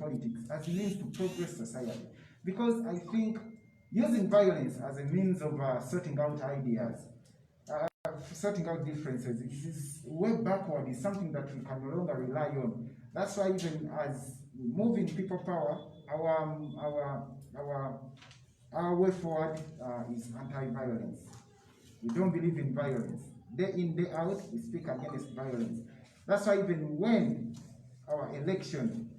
politics as a means to progress society. Because I think using violence as a means of sorting out ideas, sorting out differences, is way backward, is something that we can no longer rely on. That's why even as moving people power, our way forward is anti-violence. We don't believe in violence. Day in, day out, we speak against violence. That's why even when our election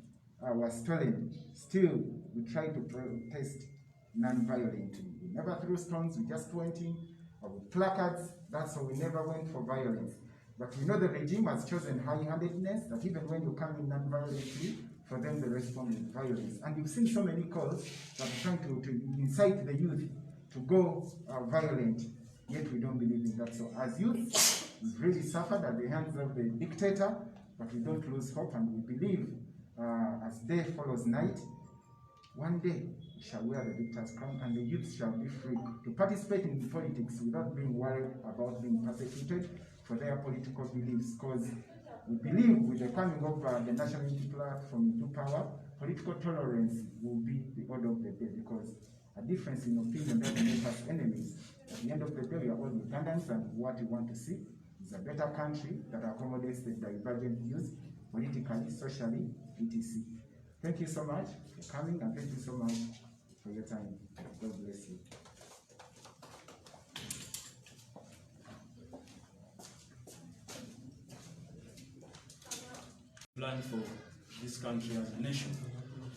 was stolen, still we tried to protest non-violently. We never threw stones, we just went in with placards. That's how we never went for violence. But we know the regime has chosen high-handedness, that even when you come in non-violently, for them they respond with violence. And you've seen so many calls that are trying to incite the youth to go violent, yet we don't believe in that. So as youth, we've really suffered at the hands of the dictator, but we don't lose hope, and we believe as day follows night, one day we shall wear the victor's crown and the youth shall be free to participate in politics without being worried about being persecuted for their political beliefs, because we believe with the coming of the National Unity Platform into power, political tolerance will be the order of the day, because a difference in opinion doesn't make us enemies. At the end of the day, we are all Ugandans, and what we want to see is a better country that accommodates the divergent views, politically, socially, etc. Thank you so much for coming, and thank you so much for your time. God bless you. Plan for this country as a nation.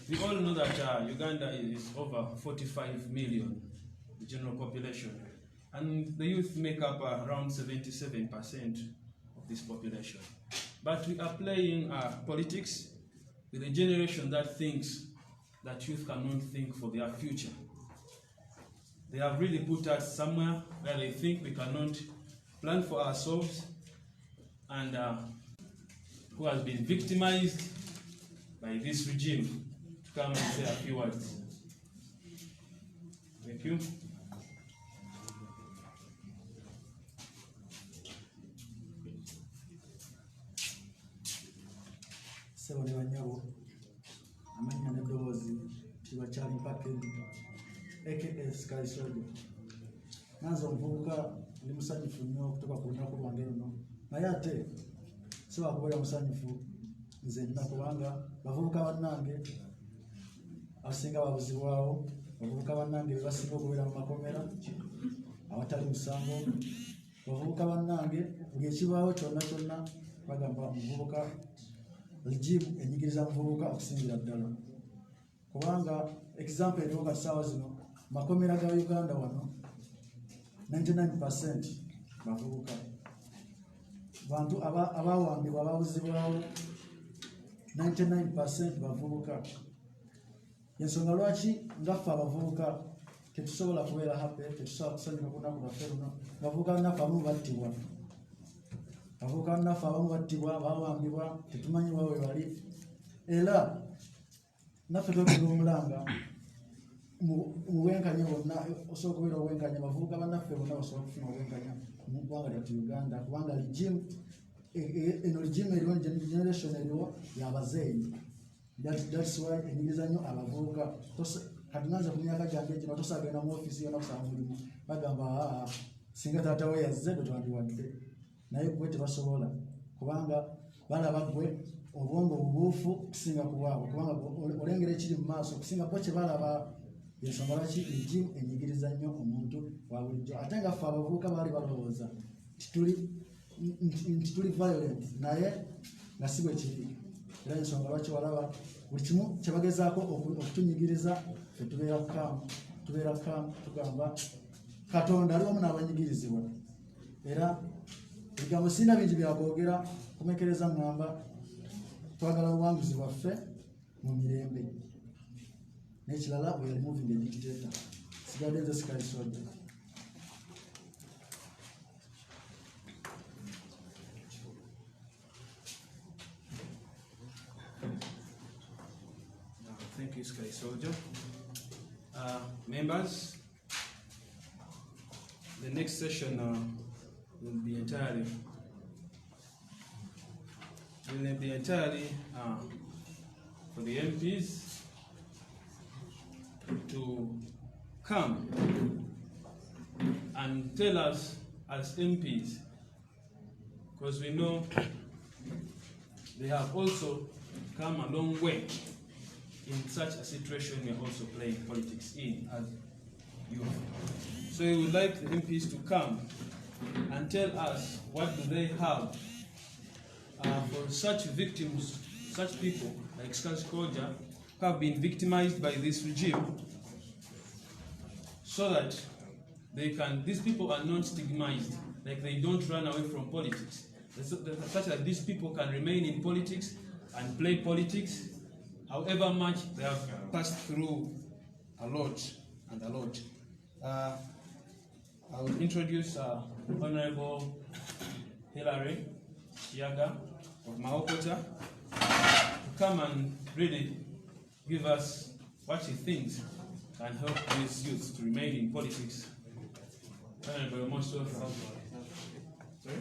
We all know that Uganda is over 45 million, the general population, and the youth make up around 77% of this population. But we are playing politics with a generation that thinks that youth cannot think for their future. They have really put us somewhere where they think we cannot plan for ourselves, and who has been victimized by this regime to come and say a few words. Thank you. Sebone banyabo amanya ne dozi tibachali mpaka aka Sky Soldier. Nazo mvuka ndi musanyufu nnyo kutoka ku lunaku lwange luno. Naye ate siba kubeera musanyufu nze nakubanga bavubuka bannange abasinga babuzibwawo, bavubuka bannange bebasinga okubeera mu makomera awatali musango, bavubuka bannange buli ekibaawo kyonna kyonna bagamba muvubuka regime enyigiriza muvubuka okusingira ddala. Kubanga example eriwo kati ssaawa zino makomera ga Uganda wano 99% bavubuka. Bantu abawambibwa ababuzibwawo 99% bavubuka. Yensonga lwaki ngaffe abavubuka tetusobola kubeera happy, tetusobola kusanyuka ku lunaku lwaffe luno. Bavubuka bannaffe abamu battibwa, bavubuka bannaffe abamu battibwa, bawambibwa, tetumanyi wawe bali. Era naffe twekuba omulanga mu bwenkanya bwonna, osobola okubeera obwenkanya, bavubuka bannaffe bonna basobola okufuna obwenkanya mu ggwanga lyattu Uganda, kubanga regime eno regime eriwo, generation eriwo yabazeeyi. That's why enyigiriza nnyo abavubuka. Kati nanze ku myaka gyange gino tosagenda mu office yonna kusaba mulimu, bagamba singa taata we yazze bwe twandiwadde, naye gwe tebasobola kubanga balaba gwe obwongo obubuufu okusinga ku bwabwe, kubanga olengera ekiri mu maaso okusinga bo kye balaba. Yensonga lwaki regime enyigiriza nnyo omuntu wa bulijjo. Ate nga ffe abavubuka baali balowooza nti tuli violent, naye nga si bwe kiri. Era ensonga lwaki walaba buli kimu kye bagezaako okutunyigiriza, ffe tubeera calm, tugamba Katonda ali wamu n'abanyigirizibwa. Era ebigambo sirina bingi byagoogera, kumekereza ngamba twagala obuwanguzi bwaffe mu mirembe. N'ekirala we are removing the dictator. Sigadde nze Sky Soldier. Thank you, Sky Soldier. Members, the next session will be entirely for the MPs to come and tell us as MPs, because we know they have also come a long way in such a situation we are also playing politics in as youth. So we would like the MPs to come and tell us what do they have for such victims, such people like Scout Koja who have been victimized by this regime, so that they can, these people are not stigmatized, like they don't run away from politics, such that these people can remain in politics and play politics, however much they have passed through a lot and a lot. I will introduce Honorable Hilary Chiaga of Mahokota to come and really give us what she thinks can help these youths to remain in politics. Honorable, most welcome. Sorry?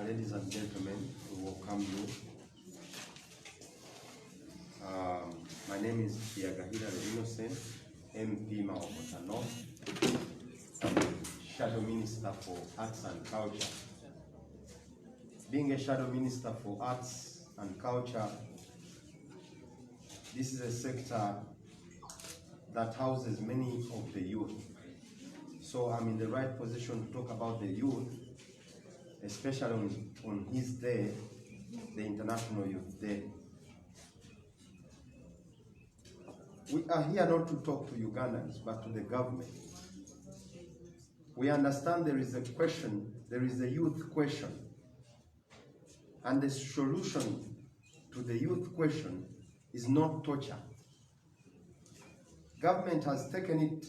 Ladies and gentlemen, we welcome you. My name is Kiagahira Innocent, MP Mahokota North, Shadow Minister for Arts and Culture. Being a Shadow Minister for Arts and Culture, this is a sector that houses many of the youth. So I'm in the right position to talk about the youth, especially on his day, the International Youth Day. We are here not to talk to Ugandans, but to the government. We understand there is a question, there is a youth question, and the solution to the youth question is not torture. Government has taken it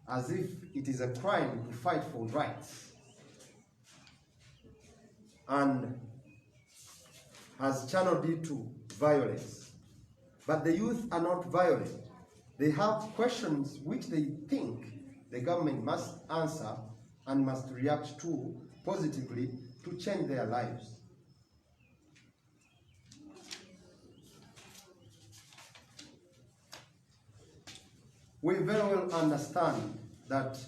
as if it is a crime to fight for rights, and has channeled it to violence. But the youth are not violent. They have questions which they think the government must answer and must react to positively to change their lives. We very well understand that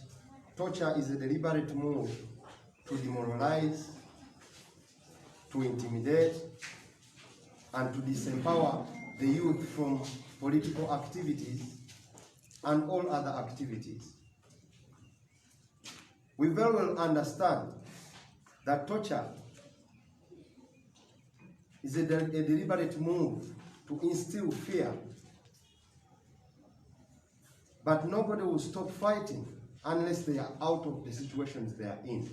torture is a deliberate move to demoralize, to intimidate, and to disempower the youth from political activities and all other activities. We very well understand that torture is a deliberate move to instill fear. But nobody will stop fighting unless they are out of the situations they are in.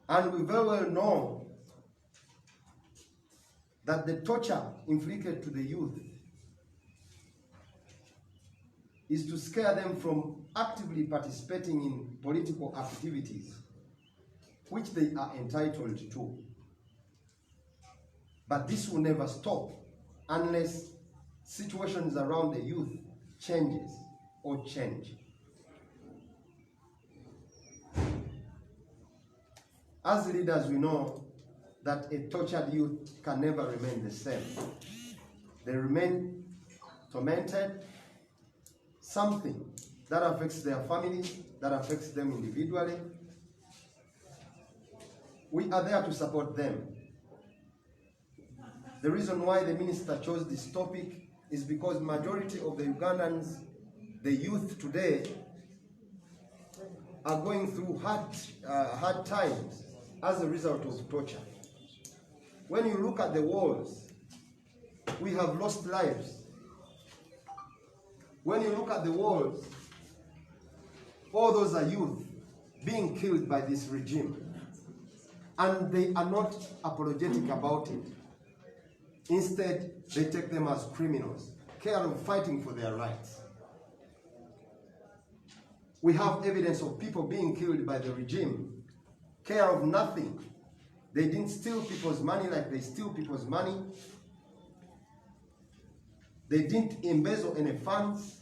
And we very well know that the torture inflicted to the youth is to scare them from actively participating in political activities, which they are entitled to. But this will never stop unless situations around the youth changes or change. As leaders, we know that a tortured youth can never remain the same. They remain tormented, something that affects their families, that affects them individually. We are there to support them. The reason why the minister chose this topic is because majority of the Ugandans, the youth today, are going through hard times as a result of torture. When you look at the wars, we have lost lives. When you look at the wars, all those are youth being killed by this regime. And they are not apologetic about it. Instead, they take them as criminals, capable of fighting for their rights. We have evidence of people being killed by the regime. Care of nothing. They didn't steal people's money like they steal people's money. They didn't embezzle any funds.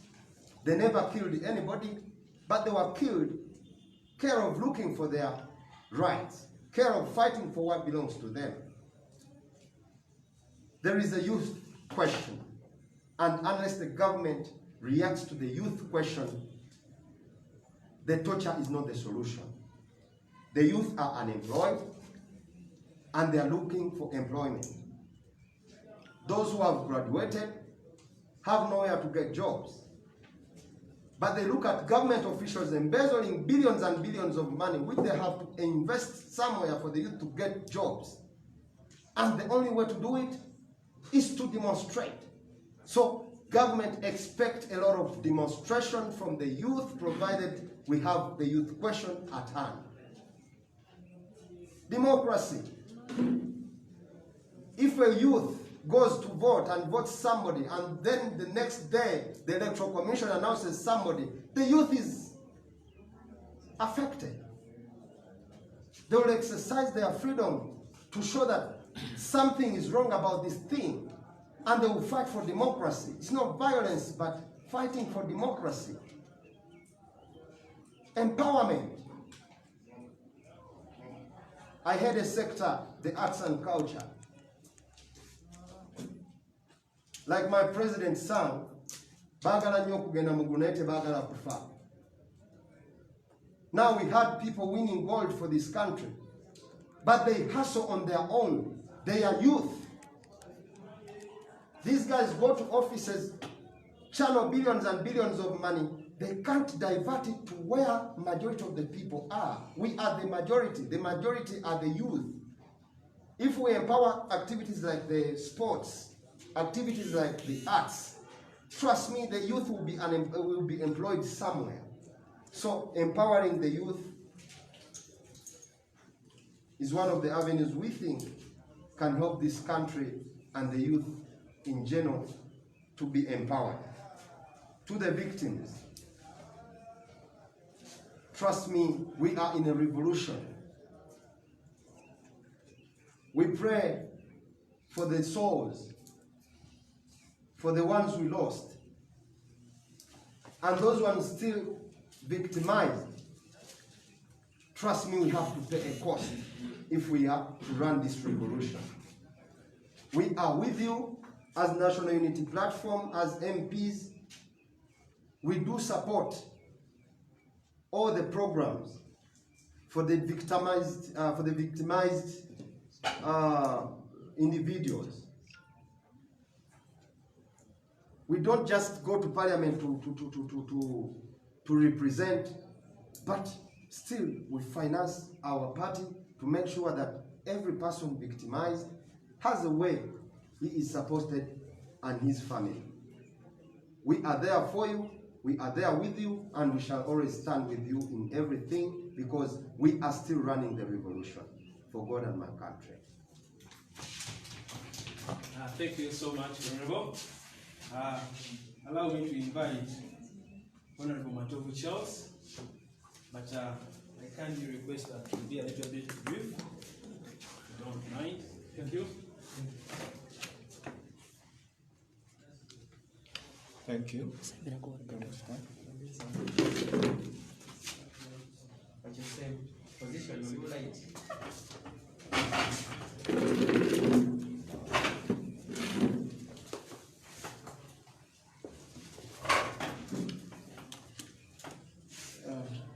They never killed anybody, but they were killed. Care of looking for their rights. Care of fighting for what belongs to them. There is a youth question, and unless the government reacts to the youth question, the torture is not the solution. The youth are unemployed, and they are looking for employment. Those who have graduated have nowhere to get jobs. But they look at government officials embezzling billions and billions of money, which they have to invest somewhere for the youth to get jobs. And the only way to do it is to demonstrate. So government expects a lot of demonstration from the youth, provided we have the youth question at hand. Democracy. If a youth goes to vote and votes somebody, and then the next day the Electoral Commission announces somebody, the youth is affected. They will exercise their freedom to show that something is wrong about this thing, and they will fight for democracy. It's not violence, but fighting for democracy. Empowerment. I had a sector, the arts and culture. Like my president sang, bagala nnyo kugenda mu gunete bagala kufa. Now we had people winning gold for this country, but they hustle on their own. They are youth. These guys go to offices, channel billions and billions of money. They can't divert it to where majority of the people are. We are the majority. The majority are the youth. If we empower activities like the sports, activities like the arts, trust me, the youth will be employed somewhere. So empowering the youth is one of the avenues we think can help this country and the youth in general to be empowered. To the victims, trust me, we are in a revolution. We pray for the souls, for the ones we lost, and those ones still victimized. Trust me, we have to pay a cost if we are to run this revolution. We are with you as National Unity Platform, as MPs. We do support all the programs for the victimized, individuals. We don't just go to Parliament to represent, but still we finance our party to make sure that every person victimized has a way he is supported and his family. We are there for you, we are there with you, and we shall always stand with you in everything, because we are still running the revolution for God and my country. Thank you so much, Honorable. Allow me to invite Honorable Matovu Charles, but I kindly request that to be a little bit brief. If you don't mind. Thank you. Thank you. At your same position, you right.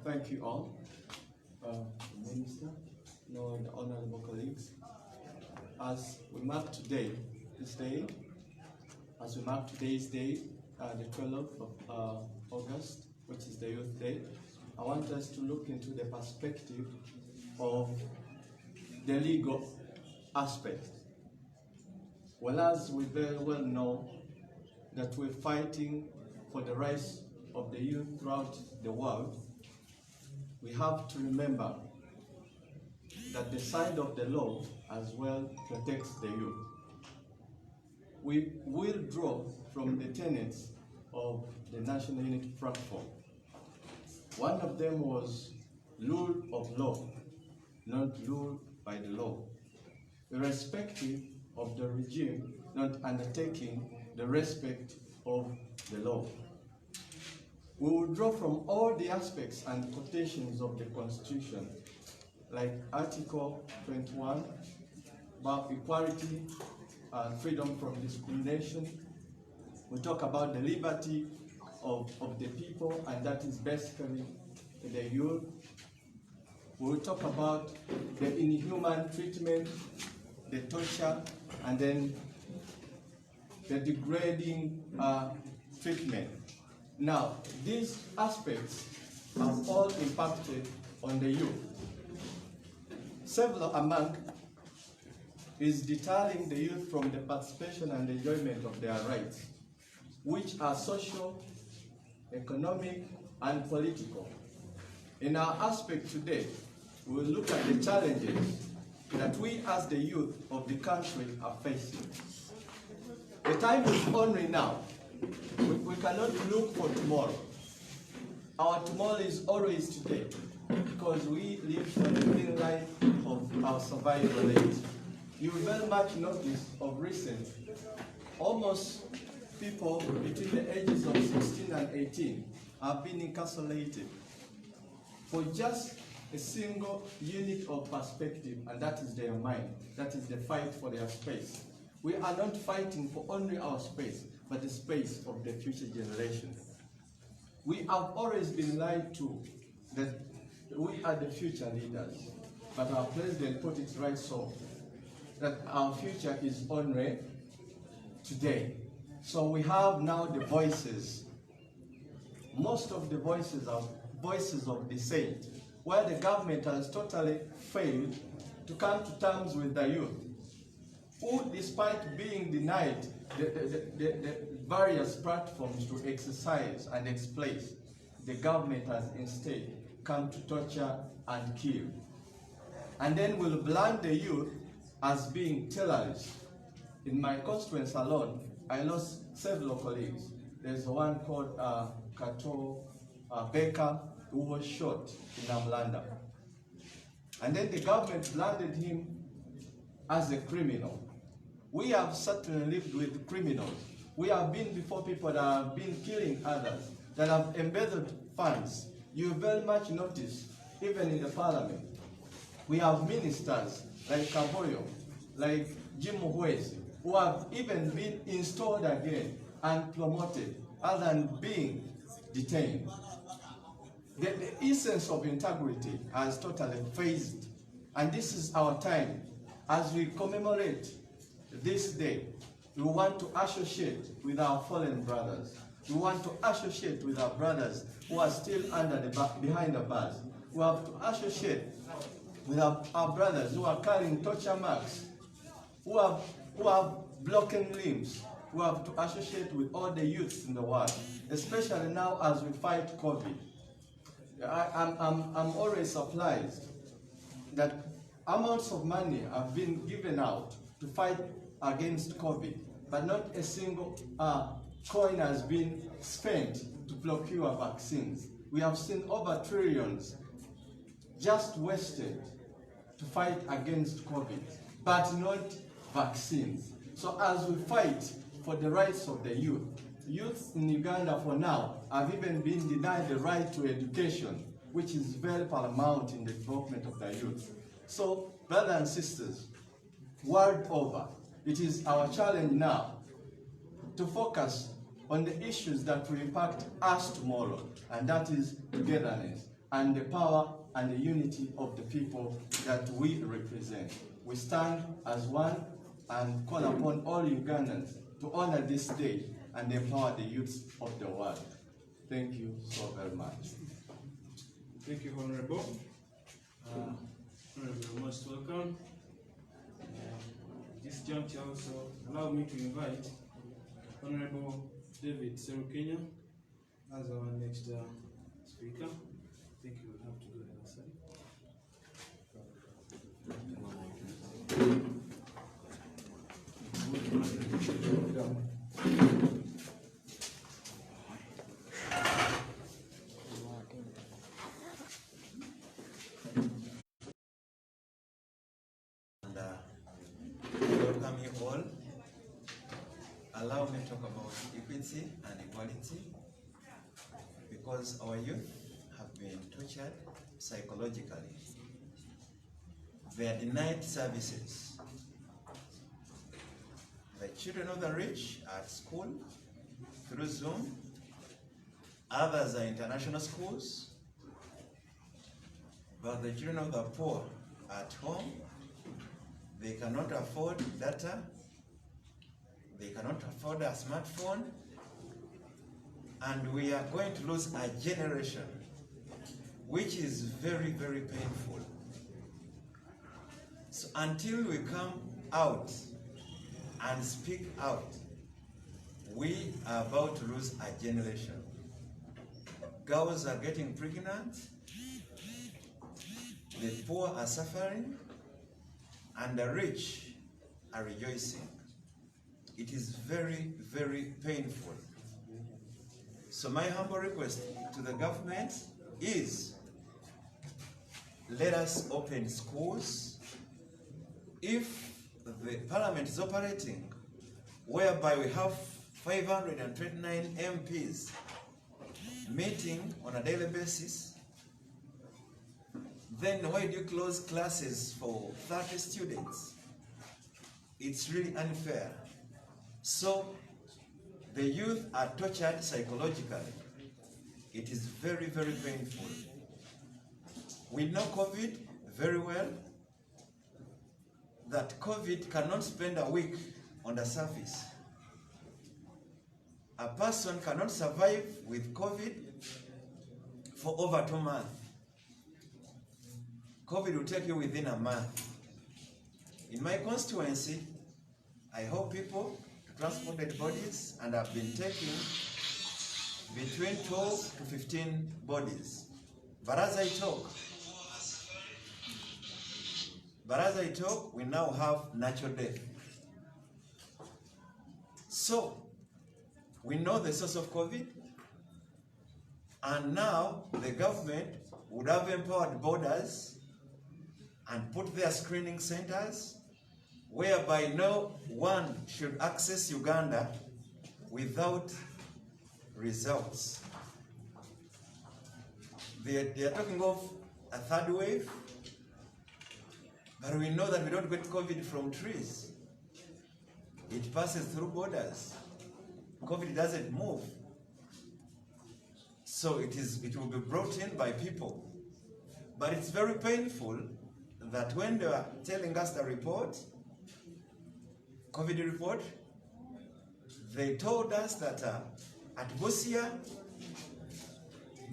Thank you all, Minister, and honorable colleagues. As we mark today's day, the 12th of August, which is the Youth Day, I want us to look into the perspective of the legal aspect. Well, as we very well know that we're fighting for the rights of the youth throughout the world, we have to remember that the side of the law as well protects the youth. We will draw from the tenets of the National Unity Platform. One of them was rule of law, not rule by the law, irrespective of the regime not undertaking the respect of the law. We will draw from all the aspects and quotations of the Constitution, like Article 21, about equality and freedom from discrimination. We talk about the liberty of the people, and that is basically the youth. We will talk about the inhuman treatment, the torture, and then the degrading treatment. Now, these aspects have all impacted on the youth. Several among is deterring the youth from the participation and enjoyment of their rights, which are social, economic, and political. In our aspect today, we will look at the challenges that we as the youth of the country are facing. The time is only now. We cannot look for tomorrow. Our tomorrow is always today, because we live on the thin line of our survival rate. You will very much notice of recent, almost people between the ages of 16 and 18 have been incarcerated for just a single unit of perspective, and that is their mind. That is the fight for their space. We are not fighting for only our space, but the space of the future generation. We have always been lied to that we are the future leaders, but our president put it right so, that our future is only today. So we have now the voices. Most of the voices are voices of dissent, where the government has totally failed to come to terms with the youth, who, despite being denied the various platforms to exercise and express, the government has instead come to torture and kill. And then will brand the youth as being terrorists. In my constituency alone, I lost several colleagues. There's one called Kato Baker, who was shot in Amlanda. And then the government branded him as a criminal. We have certainly lived with criminals. We have been before people that have been killing others, that have embezzled funds. You very much notice, even in the parliament, we have ministers like Kaboyo, like Jim Muhwezi, who have even been installed again and promoted other than being detained. The essence of integrity has totally phased, and this is our time. As we commemorate this day, we want to associate with our fallen brothers. We want to associate with our brothers who are still behind the bars. We have to associate with our brothers who are carrying torture marks, who have broken limbs. We have to associate with all the youths in the world, especially now as we fight COVID. I'm always surprised that amounts of money have been given out to fight against COVID, but not a single coin has been spent to procure vaccines. We have seen over trillions just wasted to fight against COVID, but not vaccines. So as we fight for the rights of the youth, youths in Uganda for now have even been denied the right to education, which is very paramount in the development of the youth. So, brothers and sisters, world over, it is our challenge now to focus on the issues that will impact us tomorrow, and that is togetherness and the power and the unity of the people that we represent. We stand as one and call upon all Ugandans to honor this day and empower the youths of the world. Thank you so very much. Thank you, Honorable. Honorable, you're most welcome. This juncture also allow me to invite Honorable David Serukenya as our next speaker. I think you will have to go the other side. allow me to talk about equity and equality, because our youth have been tortured psychologically. They are denied services. The children of the rich are at school through Zoom. Others are international schools. But the children of the poor are at home. They cannot afford data. They cannot afford a smartphone. And we are going to lose a generation, which is very, very painful. So until we come out and speak out, we are about to lose a generation. Girls are getting pregnant, the poor are suffering, and the rich are rejoicing. It is very, very painful. So my humble request to the government is, let us open schools. If the parliament is operating whereby we have 529 MPs meeting on a daily basis, then why do you close classes for 30 students? It's really unfair. So the youth are tortured psychologically. It is very, very painful. We know COVID very well, that COVID cannot spend a week on the surface. A person cannot survive with COVID for over 2 months. COVID will take you within a month. In my constituency, I help people to transport dead bodies, and I've been taking between 12 to 15 bodies. But as I talk, we now have natural death. So, we know the source of COVID, and now the government would have empowered borders and put their screening centers whereby no one should access Uganda without results. They are talking of a third wave, but we know that we don't get COVID from trees. It passes through borders. COVID doesn't move. So it will be brought in by people. But it's very painful that when they are telling us the report, COVID report, they told us that at Busia,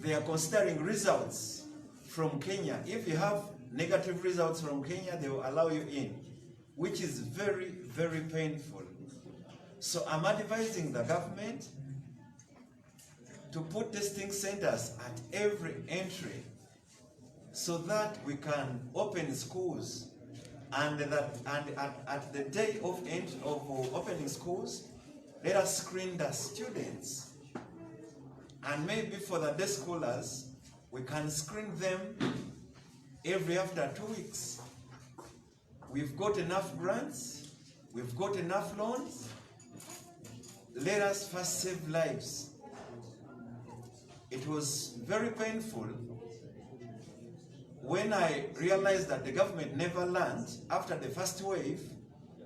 they are considering results from Kenya. If you have negative results from Kenya, they will allow you in, which is very, very painful. So I'm advising the government to put testing centers at every entry so that we can open schools, and at the day of opening schools, let us screen the students. And maybe for the day scholars, we can screen them every after 2 weeks. We've got enough grants, we've got enough loans. Let us first save lives. It was very painful when I realized that the government never learned after the first wave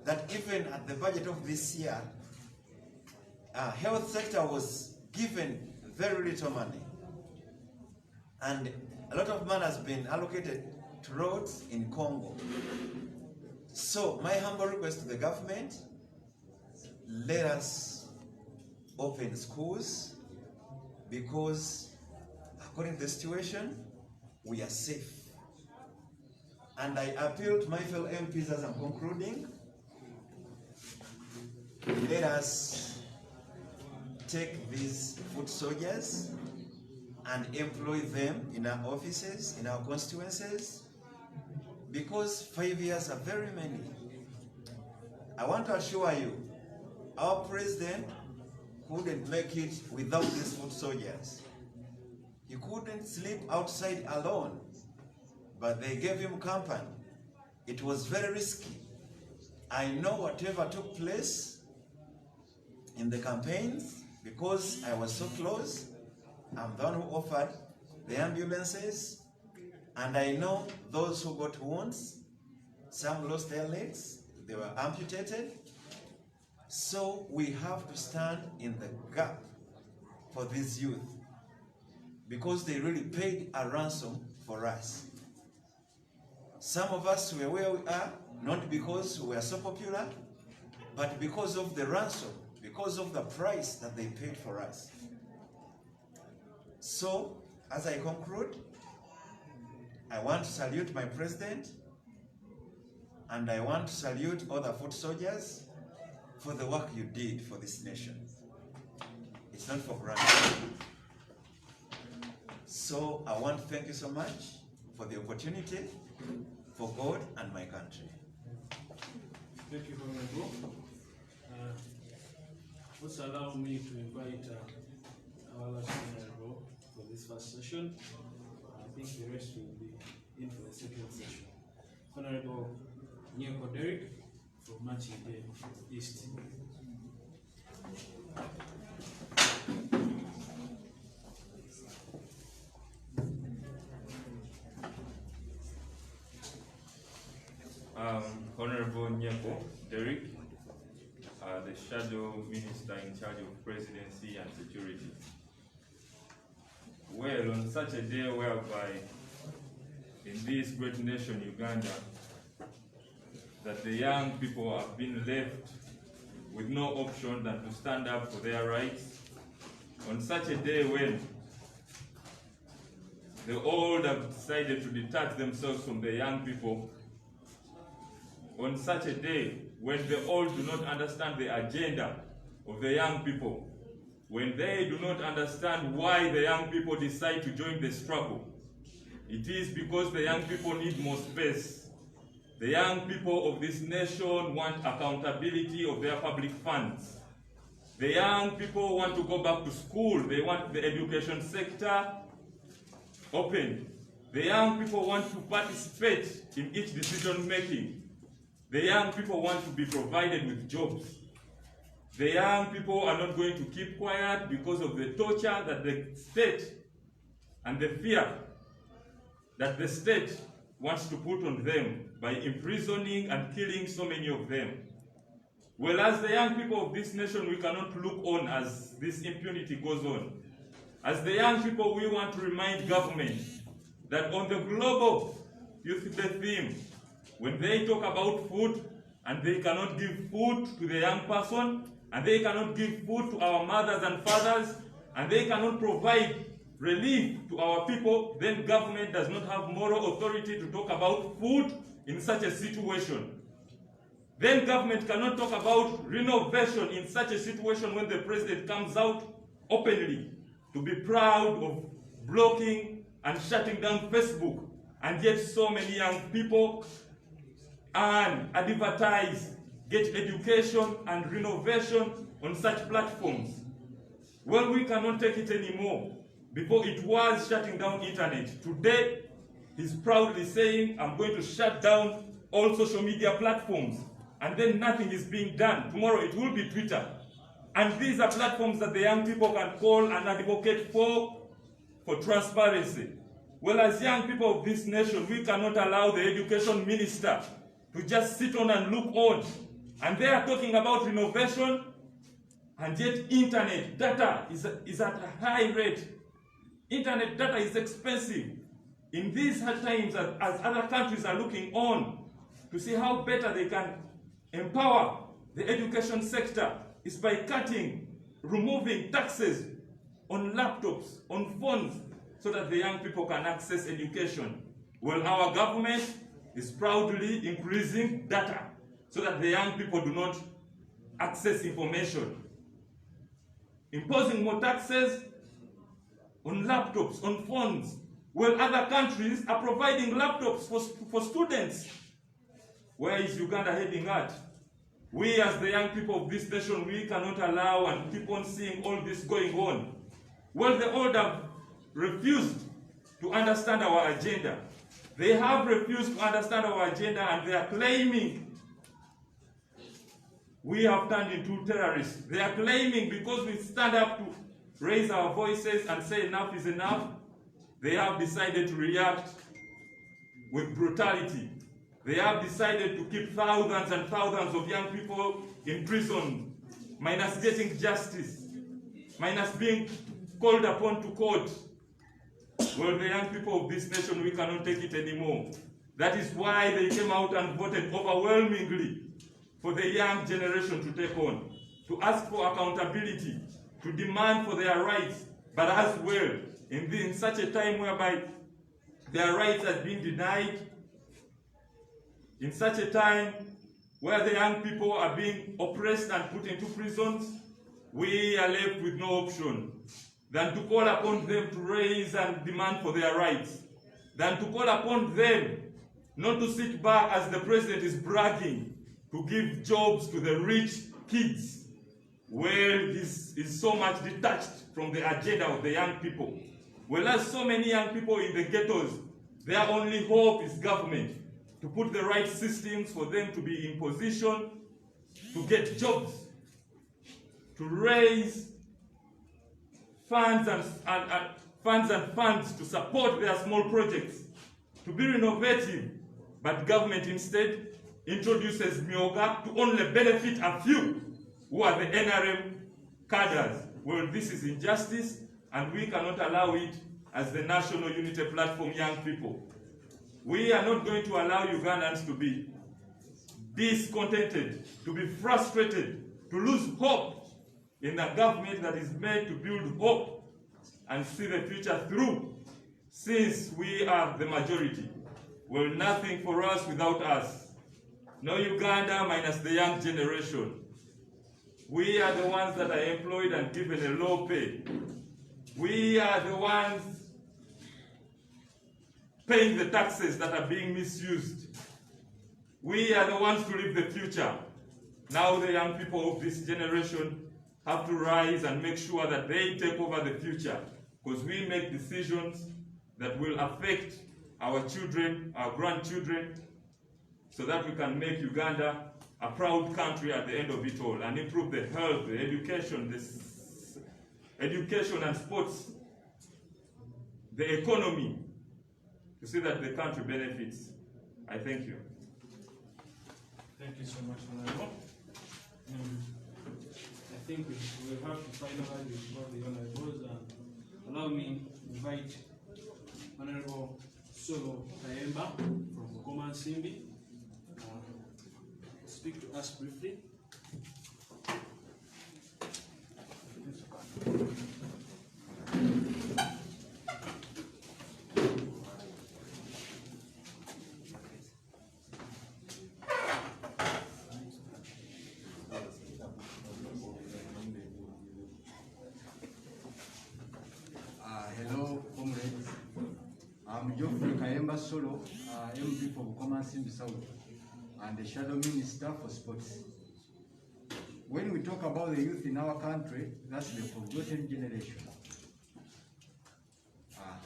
that even at the budget of this year, health sector was given very little money. And a lot of money has been allocated to roads in Congo. So my humble request to the government, let us open schools, because according to the situation, we are safe. And I appeal to my fellow MPs as I'm concluding, let us take these foot soldiers and employ them in our offices, in our constituencies, because 5 years are very many. I want to assure you, our president couldn't make it without these foot soldiers. He couldn't sleep outside alone, but they gave him company. It was very risky. I know whatever took place, in the campaigns, because I was so close, I'm the one who offered the ambulances, and I know those who got wounds. Some lost their legs, they were amputated. So we have to stand in the gap for these youth, because they really paid a ransom for us. Some of us were where we are, not because we are so popular, but because of the ransom, because of the price that they paid for us. So, as I conclude, I want to salute my president, and I want to salute all the foot soldiers for the work you did for this nation. It's not for granted. So I want to thank you so much for the opportunity, for God and my country. Thank you, Honorable. Also allow me to invite our last Honorable for this first session. I think the rest will be in for the second session. Honorable Nyeko Derek from Machide East. Honorable Nyeko Derek, the Shadow Minister in charge of Presidency and Security. Well, on such a day whereby in this great nation, Uganda, that the young people have been left with no option than to stand up for their rights, on such a day when the old have decided to detach themselves from the young people, on such a day when the old do not understand the agenda of the young people, when they do not understand why the young people decide to join the struggle, it is because the young people need more space. The young people of this nation want accountability of their public funds. The young people want to go back to school. They want the education sector open. The young people want to participate in each decision making. The young people want to be provided with jobs. The young people are not going to keep quiet because of the torture that the state and the fear that the state wants to put on them by imprisoning and killing so many of them. Well, as the young people of this nation, we cannot look on as this impunity goes on. As the young people, we want to remind government that on the global youth day theme, when they talk about food and they cannot give food to the young person, and they cannot give food to our mothers and fathers, and they cannot provide relief to our people, then government does not have moral authority to talk about food in such a situation. Then government cannot talk about renovation in such a situation when the president comes out openly to be proud of blocking and shutting down Facebook, and yet so many young people and advertise, get education and renovation on such platforms. Well, we cannot take it anymore. Before it was shutting down internet. Today, he's proudly saying, I'm going to shut down all social media platforms. And then nothing is being done. Tomorrow it will be Twitter. And these are platforms that the young people can call and advocate for transparency. Well, as young people of this nation, we cannot allow the education minister to just sit on and look on. And they are talking about renovation, and yet internet data is at a high rate. Internet data is expensive. In these hard times, as other countries are looking on to see how better they can empower the education sector, is by removing taxes on laptops, on phones, so that the young people can access education. Well, our government is proudly increasing data so that the young people do not access information. Imposing more taxes on laptops, on phones. Well, other countries are providing laptops for students. Where is Uganda heading at? We as the young people of this nation, we cannot allow and keep on seeing all this going on. Well, the old have refused to understand our agenda. They have refused to understand our agenda, and they are claiming we have turned into terrorists. They are claiming because we stand up to raise our voices and say enough is enough, they have decided to react with brutality. They have decided to keep thousands and thousands of young people in prison, minus getting justice, minus being called upon to court. Well, the young people of this nation, we cannot take it anymore. That is why they came out and voted overwhelmingly for the young generation to take on, to ask for accountability, to demand for their rights, but as well, in such a time whereby their rights are being denied, in such a time where the young people are being oppressed and put into prisons, we are left with no option than to call upon them to raise and demand for their rights, than to call upon them not to sit back as the president is bragging to give jobs to the rich kids. Well, he's so much detached from the agenda of the young people. Whereas so many young people in the ghettos, their only hope is government, to put the right systems for them to be in position to get jobs, to raise funds and funds to support their small projects, to be innovative. But government instead introduces Myoga to only benefit a few who are the NRM cadres. Well, this is injustice, and we cannot allow it as the National Unity Platform Young People. We are not going to allow Ugandans to be discontented, to be frustrated, to lose hope in a government that is made to build hope and see the future through, since we are the majority. Well, nothing for us without us. No Uganda minus the young generation. We are the ones that are employed and given a low pay. We are the ones paying the taxes that are being misused. We are the ones to live the future. Now the young people of this generation have to rise and make sure that they take over the future, because we make decisions that will affect our children, our grandchildren, so that we can make Uganda a proud country at the end of it all, and improve the health, the education, education and sports, the economy, to see that the country benefits. I thank you. Thank you so much, Honorable. I think we will have to finalize with all the honorables, and allow me to invite Honorable Solo Kayemba from Bukoma Nsimbi speak to us briefly. Hello, comrades. I'm Geoffrey Kayemba Solo, MP for Bukoma Nsimbi South, and the Shadow Minister for Sports. When we talk about the youth in our country, that's the forgotten generation.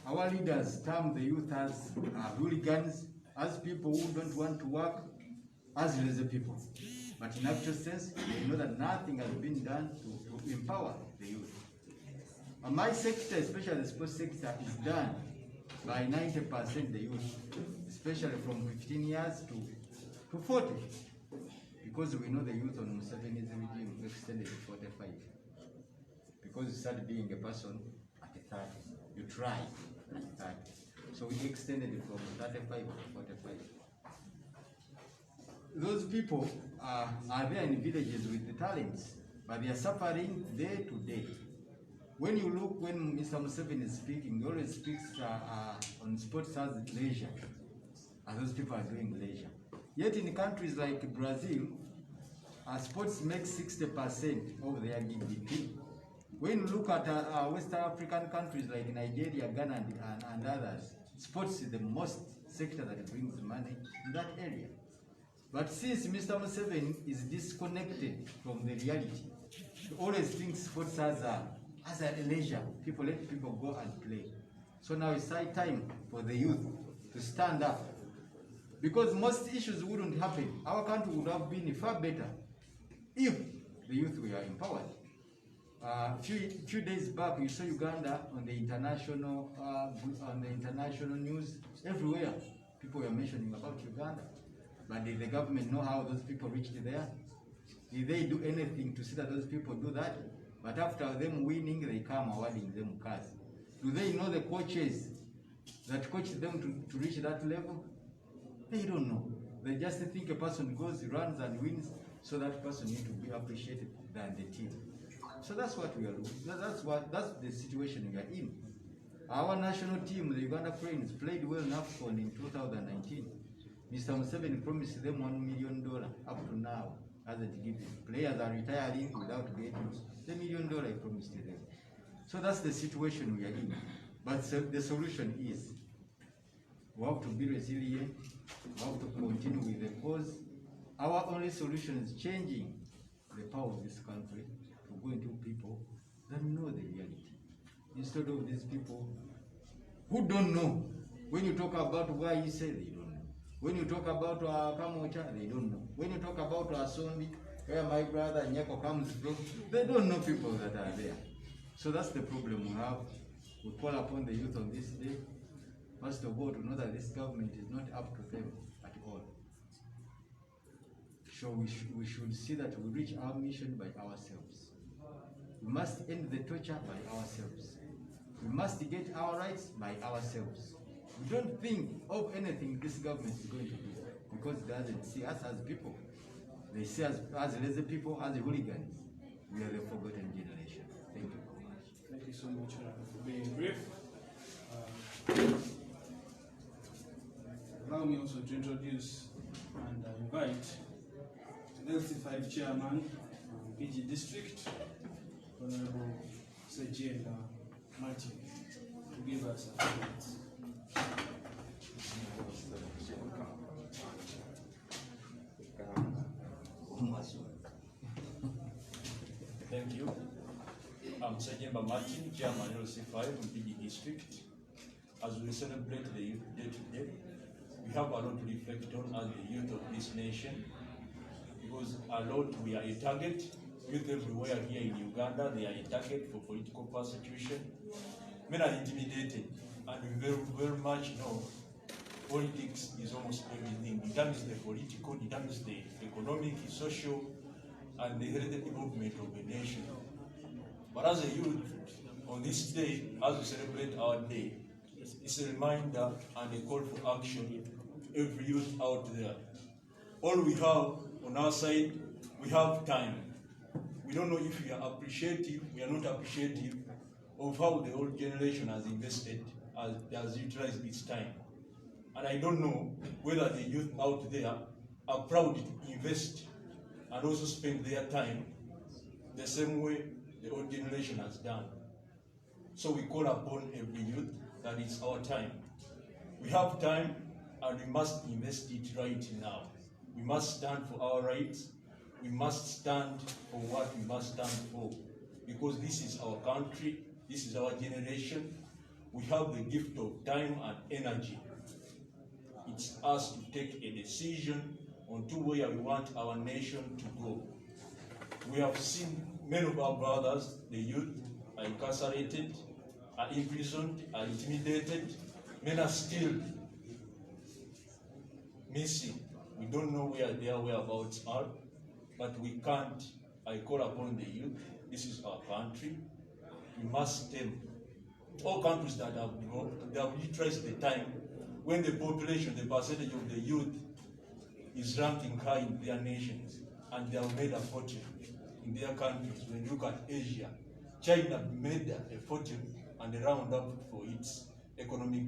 Our leaders term the youth as hooligans, as people who don't want to work, as lazy people. But in actual sense, we know that nothing has been done to empower the youth. My sector, especially the sports sector, is done by 90% the youth, especially from 15 years to 40. Because we know the youth on Museveni's regime extended to 45. Because you start being a person at 30, you try at 30. So we extended it from 35 to 45. Those people are there in villages with the talents, but they are suffering day to day. When you look, when Mr. Museveni is speaking, he always speaks on sports as leisure, and those people are doing leisure. Yet in countries like Brazil, sports make 60% of their GDP. When you look at West African countries like Nigeria, Ghana, and others, sports is the most sector that brings money in that area. But since Mr. Museveni is disconnected from the reality, he always thinks sports as a leisure. People let people go and play. So now it's high time for the youth to stand up. Because most issues wouldn't happen. Our country would have been far better if the youth were empowered. Few days back, you saw Uganda on the international news everywhere. People were mentioning about Uganda, but did the government know how those people reached there? Did they do anything to see that those people do that? But after them winning, they come awarding them cars. Do they know the coaches that coached them to reach that level? They don't know. They just think a person goes, runs, and wins, so that person needs to be appreciated than the team. So that's what we are looking. That's the situation we are in. Our national team, the Uganda Cranes, played well enough in 2019. Mr. Museveni promised them $1 million up to now, hasn't given. Players are retiring without getting the $1 million he promised them. So that's the situation we are in. But the solution is we have to be resilient. We have to continue with the cause. Our only solution is changing the power of this country to go into people that know the reality, instead of these people who don't know. When you talk about why you say, they don't know. When you talk about Kamocha, they don't know. When you talk about Asombi, where my brother Nyako comes from, they don't know people that are there. So that's the problem we have. We call upon the youth on this day, first of all, to know that this government is not up to them at all. So we should see that we reach our mission by ourselves. We must end the torture by ourselves. We must get our rights by ourselves. We don't think of anything this government is going to do, because it doesn't see us as people. They see us as lazy people, as hooligans. We are the forgotten generation. Thank you very much. Thank you so much for being brief. Allow me also to introduce and invite the LC5 chairman of PG District, Honorable Sejenda Martin, to give us a few minutes. Thank you. I'm Sejemba Martin, Chairman LC5 in PG District. As we celebrate the Youth Day today, we have a lot to reflect on as the youth of this nation, because a lot we are a target. Youth everywhere here in Uganda, they are a target for political persecution. Men are intimidated, and we very much know politics is almost everything. It determines the political, it determines the economic, social, and the health development of a nation. But as a youth, on this day, as we celebrate our day, it's a reminder and a call for action to every youth out there. All we have on our side, we have time. We don't know if we are appreciative, we are not appreciative of how the old generation has invested, has utilized its time. And I don't know whether the youth out there are proud to invest and also spend their time the same way the old generation has done. So we call upon every youth that it's our time. We have time and we must invest it right now. We must stand for our rights. We must stand for what we must stand for, because this is our country, this is our generation. We have the gift of time and energy. It's us to take a decision on to where we want our nation to go. We have seen many of our brothers, the youth, are incarcerated, are imprisoned, are intimidated. Many are still missing. We don't know where their whereabouts are, but we can't. I call upon the youth. This is our country. We must stem. All countries that have developed, they have utilized the time when the population, the percentage of the youth is ranking high in their nations, and they have made a fortune in their countries. When you look at Asia, China made a fortune and a roundup for its economic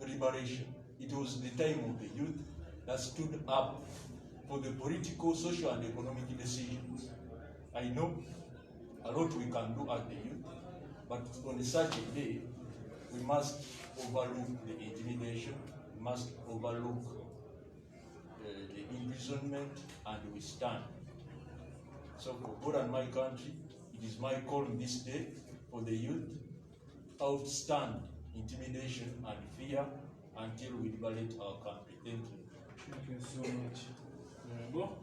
liberation. It was the time of the youth that stood up for the political, social, and economic decisions. I know a lot we can do as the youth, but on such a day, we must overlook the intimidation, we must overlook the imprisonment, and we stand. So for God and my country, it is my call this day for the youth to outstand intimidation and fear until we liberate our country. Thank you. Thank you so much, Honorable.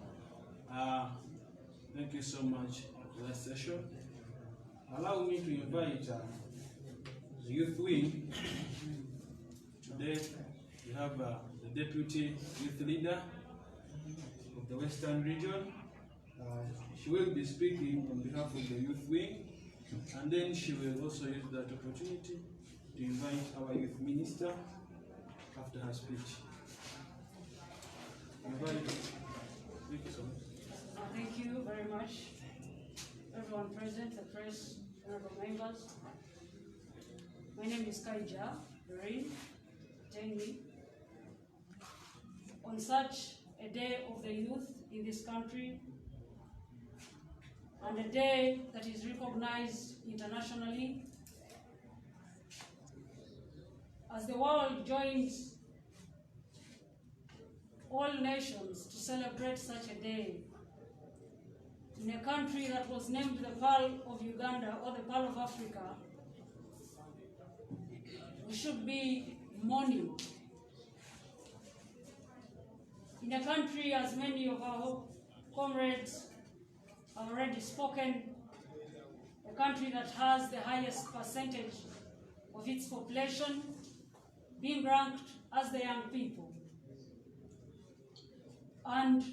Thank you so much for that session. Allow me to invite the youth wing. Today we have the deputy youth leader of the Western region. She will be speaking on behalf of the youth wing, and then she will also use that opportunity to invite our youth minister after her speech. Thank you so much. Thank you very much, everyone present, the press, honorable members. My name is Kaija Doreen Tengi. On such a day of the youth in this country, and a day that is recognized internationally, as the world joins all nations to celebrate such a day, in a country that was named the Pearl of Uganda or the Pearl of Africa, we should be mourning. In a country, as many of our comrades have already spoken, a country that has the highest percentage of its population being ranked as the young people. And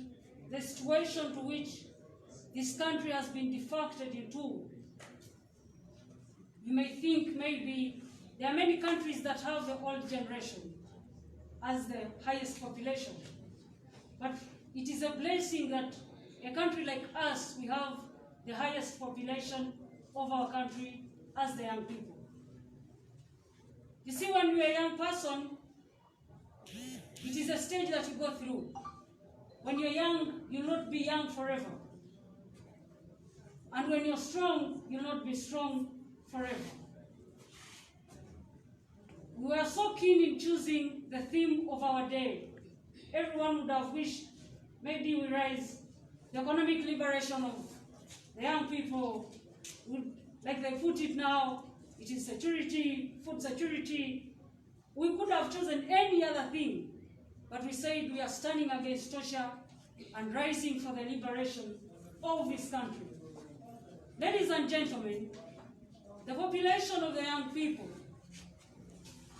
the situation to which this country has been defacted into, you may think maybe there are many countries that have the old generation as the highest population. But it is a blessing that a country like us, we have the highest population of our country as the young people. You see, when you're a young person, it is a stage that you go through. When you're young, you'll not be young forever. And when you're strong, you'll not be strong forever. We were so keen in choosing the theme of our day. Everyone would have wished maybe we raise the economic liberation of the young people. Like they put it now, it is security, food security. We could have chosen any other thing, but we said we are standing against torture and rising for the liberation of this country. Ladies and gentlemen, the population of the young people,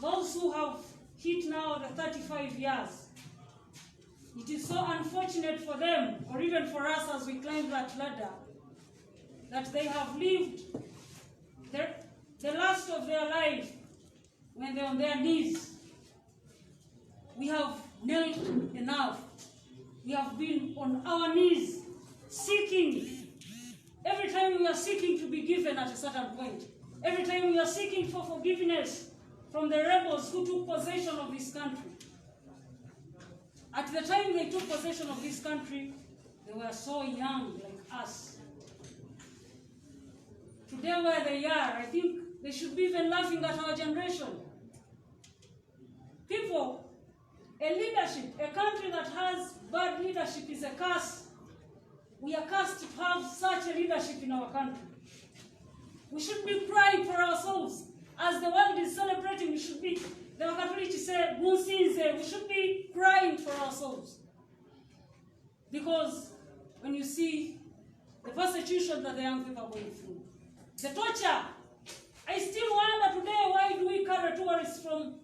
those who have hit now the 35 years, it is so unfortunate for them, or even for us as we climb that ladder, that they have lived the last of their life when they're on their knees. We have knelt enough. We have been on our knees, seeking. Every time we are seeking to be given at a certain point. Every time we are seeking for forgiveness from the rebels who took possession of this country. At the time they took possession of this country, they were so young like us. Today where they are, I think they should be even laughing at our generation. People, a leadership, a country that has bad leadership is a curse. We are cursed to have such a leadership in our country. We should be crying for ourselves. As the world is celebrating, we should be, the Catholics say, we should be crying for ourselves. Because when you see the persecution that the young people are going through, the torture, I still wonder today, why do we carry tourists from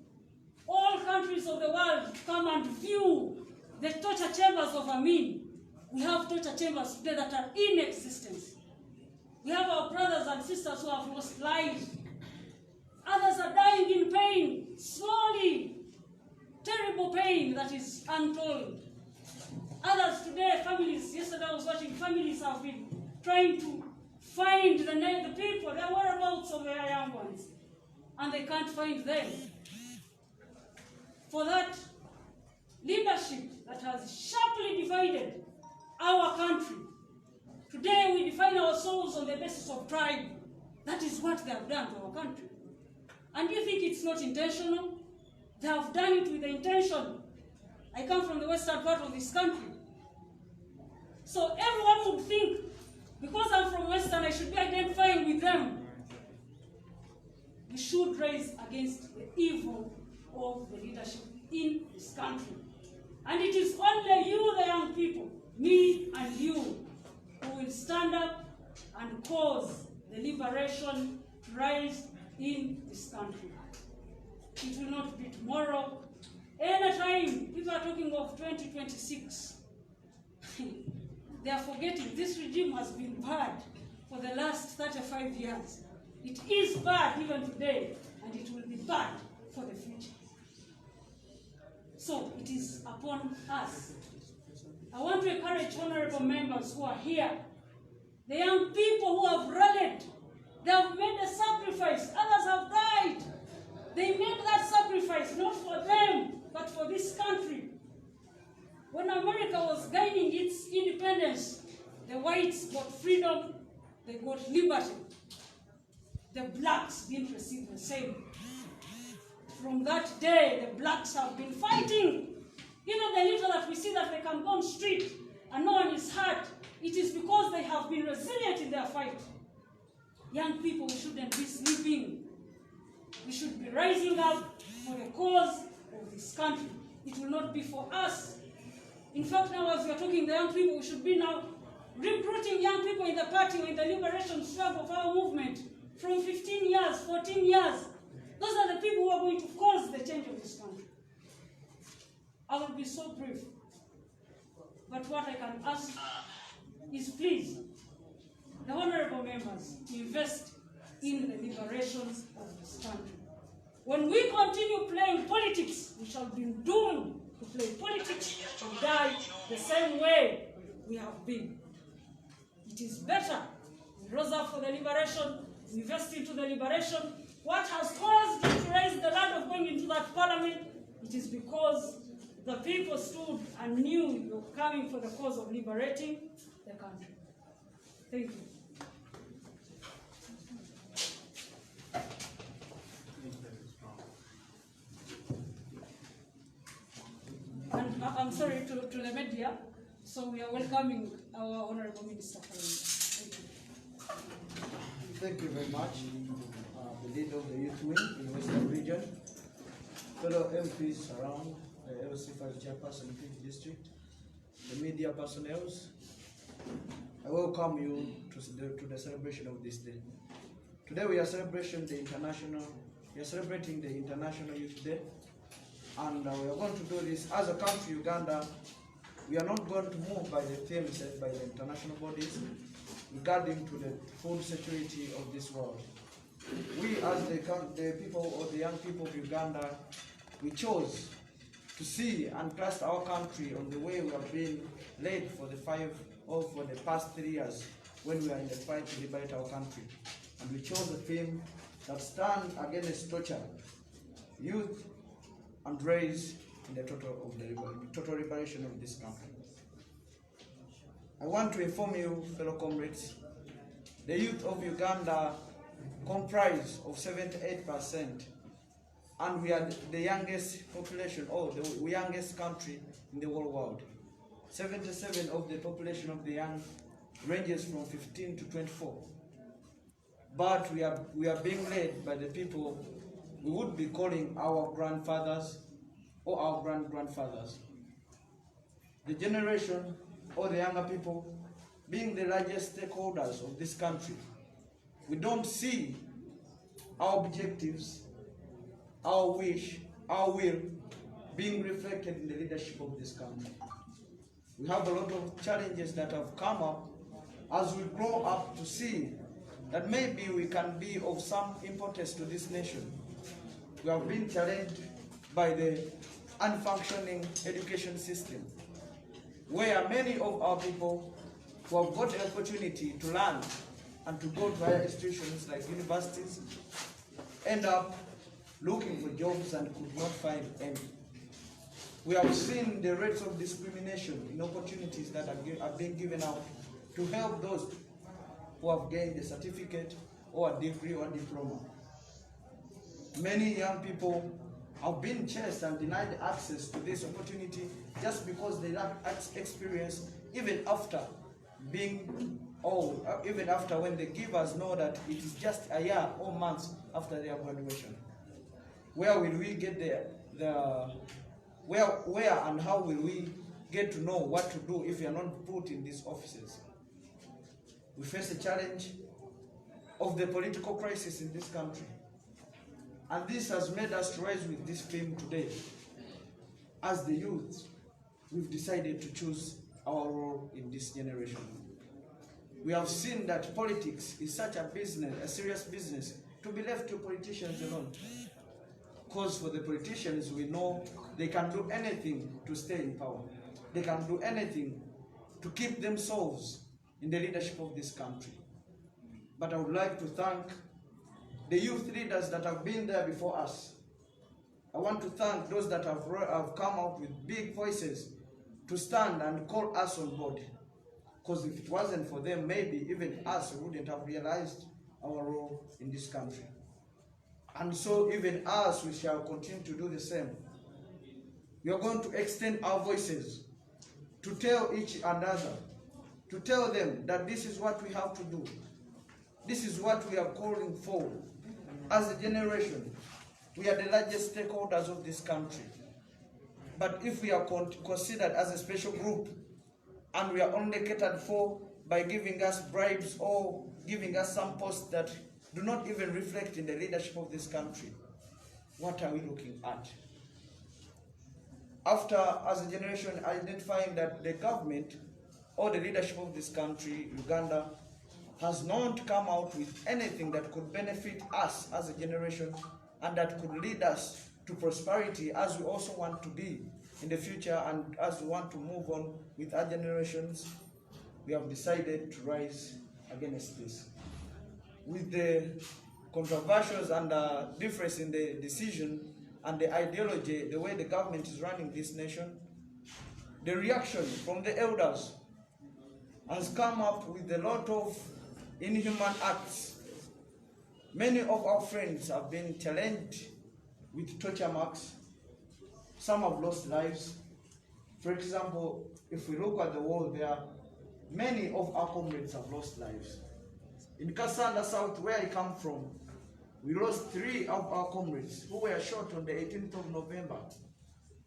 all countries of the world to come and view the torture chambers of Amin? We have torture chambers today that are in existence. We have our brothers and sisters who have lost lives. Others are dying in pain, slowly. Terrible pain that is untold. Others today, families, yesterday I was watching, families have been trying to find the people, the whereabouts of their young ones, and they can't find them. For that leadership that has sharply divided our country, today we define ourselves on the basis of tribe. That is what they have done to our country. And you think it's not intentional? They have done it with the intention. I come from the western part of this country. So everyone would think, because I'm from Western, I should be identifying with them. We should raise against the evil of the leadership in this country. And it is only you, the young people, me and you, who will stand up and cause the liberation to rise in this country. It will not be tomorrow. Anytime people are talking of 2026, they are forgetting this regime has been bad for the last 35 years. It is bad even today, and it will be bad for the future. So it is upon us. I want to encourage honorable members who are here, the young people who have rallied. They have made a sacrifice. Others have died. They made that sacrifice not for them, but for this country. When America was gaining its independence, the whites got freedom, they got liberty. The blacks didn't receive the same. From that day, the blacks have been fighting. Even the little that we see that they can go on the street and no one is hurt, it is because they have been resilient in their fight. Young people, we shouldn't be sleeping. We should be rising up for the cause of this country. It will not be for us. In fact, now as we are talking, the young people, we should be now recruiting young people in the party or in the liberation struggle of our movement from 15 years, 14 years. Those are the people who are going to cause the change of this country. I will be so brief. But what I can ask is, please, the honorable members, invest in the liberations of this country. When we continue playing politics, we shall be doomed to play politics and die the same way we have been. It is better we rose up for the liberation, we invest into the liberation. What has caused you to raise the land of going into that parliament? It is because the people stood and knew you were coming for the cause of liberating the country. Thank you. And I'm sorry to the media, so we are welcoming our Honorable Minister. Thank you. Thank you very much. The leader of the youth wing in the Western region, fellow MPs around the LC5 chairperson in Pidgin district, the media personnel, I welcome you to the celebration of this day. Today we are celebrating the International Youth Day, and we are going to do this as a country, Uganda. We are not going to move by the theme set by the international bodies regarding to the food security of this world. We, as the people or the young people of Uganda, we chose to see and trust our country on the way we have been led for the past 3 years when we are in the fight to liberate our country. And we chose a theme that stands against torture, youth, and race in the total liberation of this country. I want to inform you, fellow comrades, the youth of Uganda comprise of 78%, and we are the youngest population, or the youngest country in the whole world. 77% of the population of the young ranges from 15 to 24. But we are being led by the people we would be calling our grandfathers or our grandfathers. The generation or the younger people being the largest stakeholders of this country, we don't see our objectives, our wish, our will being reflected in the leadership of this country. We have a lot of challenges that have come up as we grow up to see that maybe we can be of some importance to this nation. We have been challenged by the unfunctioning education system, where many of our people who have got the opportunity to learn and to go to higher institutions like universities end up looking for jobs and could not find any. We have seen the rates of discrimination in opportunities that are being given out to help those who have gained a certificate or a degree or a diploma. Many young people have been chased and denied access to this opportunity just because they lack experience, even after when the givers know that it is just a year or months after their graduation. Where will we get where and how will we get to know what to do if we are not put in these offices? We face the challenge of the political crisis in this country. And this has made us rise with this theme today. As the youth, we've decided to choose our role in this generation. We have seen that politics is such a business, a serious business, to be left to politicians alone. Because for the politicians, we know they can do anything to stay in power. They can do anything to keep themselves in the leadership of this country. But I would like to thank the youth leaders that have been there before us. I want to thank those that have come out with big voices to stand and call us on board. Because if it wasn't for them, maybe even us wouldn't have realized our role in this country. And so even us, we shall continue to do the same. We are going to extend our voices to tell each another, to tell them that this is what we have to do. This is what we are calling for. As a generation, we are the largest stakeholders of this country. But if we are considered as a special group, and we are only catered for by giving us bribes or giving us some posts that do not even reflect in the leadership of this country, what are we looking at? After, as a generation, identifying that the government or the leadership of this country, Uganda, has not come out with anything that could benefit us as a generation and that could lead us to prosperity as we also want to be in the future and as we want to move on with our generations, we have decided to rise against this. With the controversies and the difference in the decision and the ideology, the way the government is running this nation, the reaction from the elders has come up with a lot of inhuman acts. Many of our friends have been challenged with torture marks. Some have lost lives. For example, if we look at the wall there, many of our comrades have lost lives. In Kasanda South, where I come from, we lost 3 of our comrades who were shot on the 18th of November.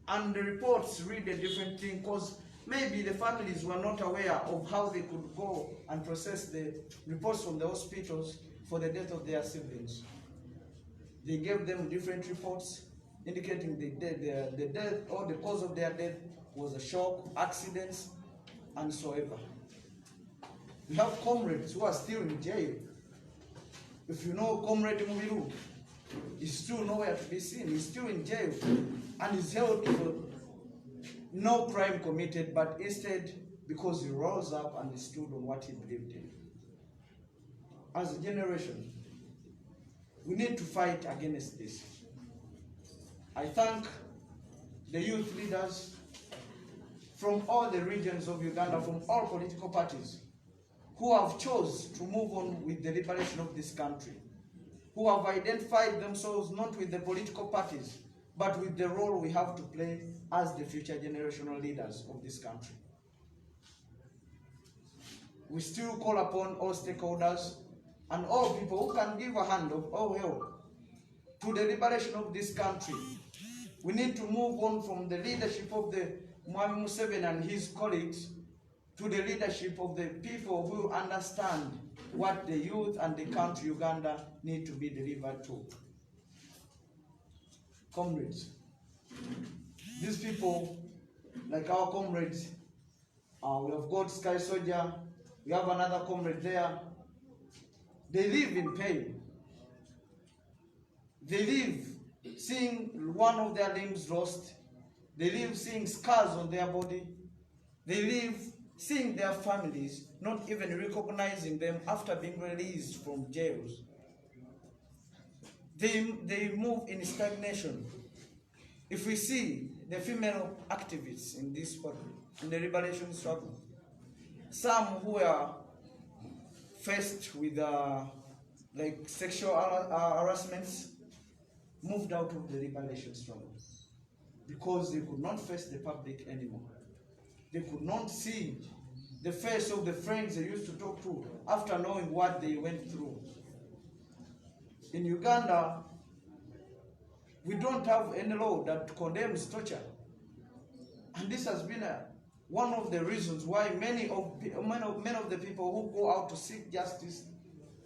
And the reports read a different thing because maybe the families were not aware of how they could go and process the reports from the hospitals for the death of their siblings. They gave them different reports indicating the death or the cause of their death was a shock, accidents, and so ever. We have comrades who are still in jail. If you know Comrade Mubiru, he's still nowhere to be seen. He's still in jail and is held for no crime committed, but instead because he rose up and stood on what he believed in. As a generation, we need to fight against this. I thank the youth leaders from all the regions of Uganda, from all political parties, who have chose to move on with the liberation of this country, who have identified themselves not with the political parties, but with the role we have to play as the future generational leaders of this country. We still call upon all stakeholders and all people who can give a hand of all help to the liberation of this country. We need to move on from the leadership of the Mwami Museveni and his colleagues to the leadership of the people who understand what the youth and the country Uganda need to be delivered to. Comrades, these people, like our comrades, we have got Sky Soldier, we have another comrade there. They live in pain. They live seeing one of their limbs lost. They live seeing scars on their body. They live seeing their families not even recognizing them after being released from jails. They move in stagnation. If we see the female activists in this struggle, in the liberation struggle, some who are faced with like sexual harassments, moved out of the liberation struggle because they could not face the public anymore. They could not see the face of the friends they used to talk to after knowing what they went through. In Uganda, we don't have any law that condemns torture. And this has been one of the reasons why many of the people who go out to seek justice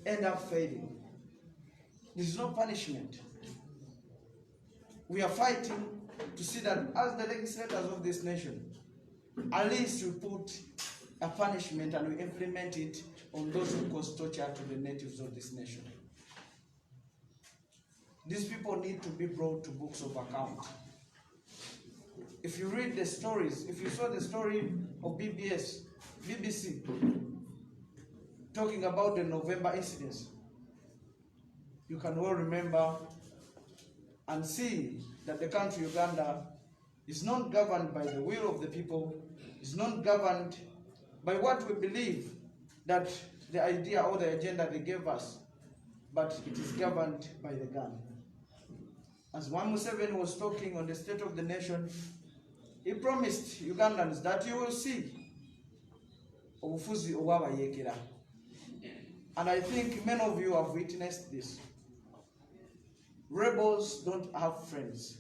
end up failing. This is not punishment. We are fighting to see that as the legislators of this nation, at least we put a punishment and we implement it on those who cause torture to the natives of this nation. These people need to be brought to books of account. If you read the stories, if you saw the story of BBC, talking about the November incidents, you can well remember and see that the country Uganda is not governed by the will of the people, is not governed by what we believe that the idea or the agenda they gave us, but it is governed by the gun. As Museveni was talking on the State of the Nation, he promised Ugandans that you will see obufuzi obwabayekera. And I think many of you have witnessed this. Rebels don't have friends.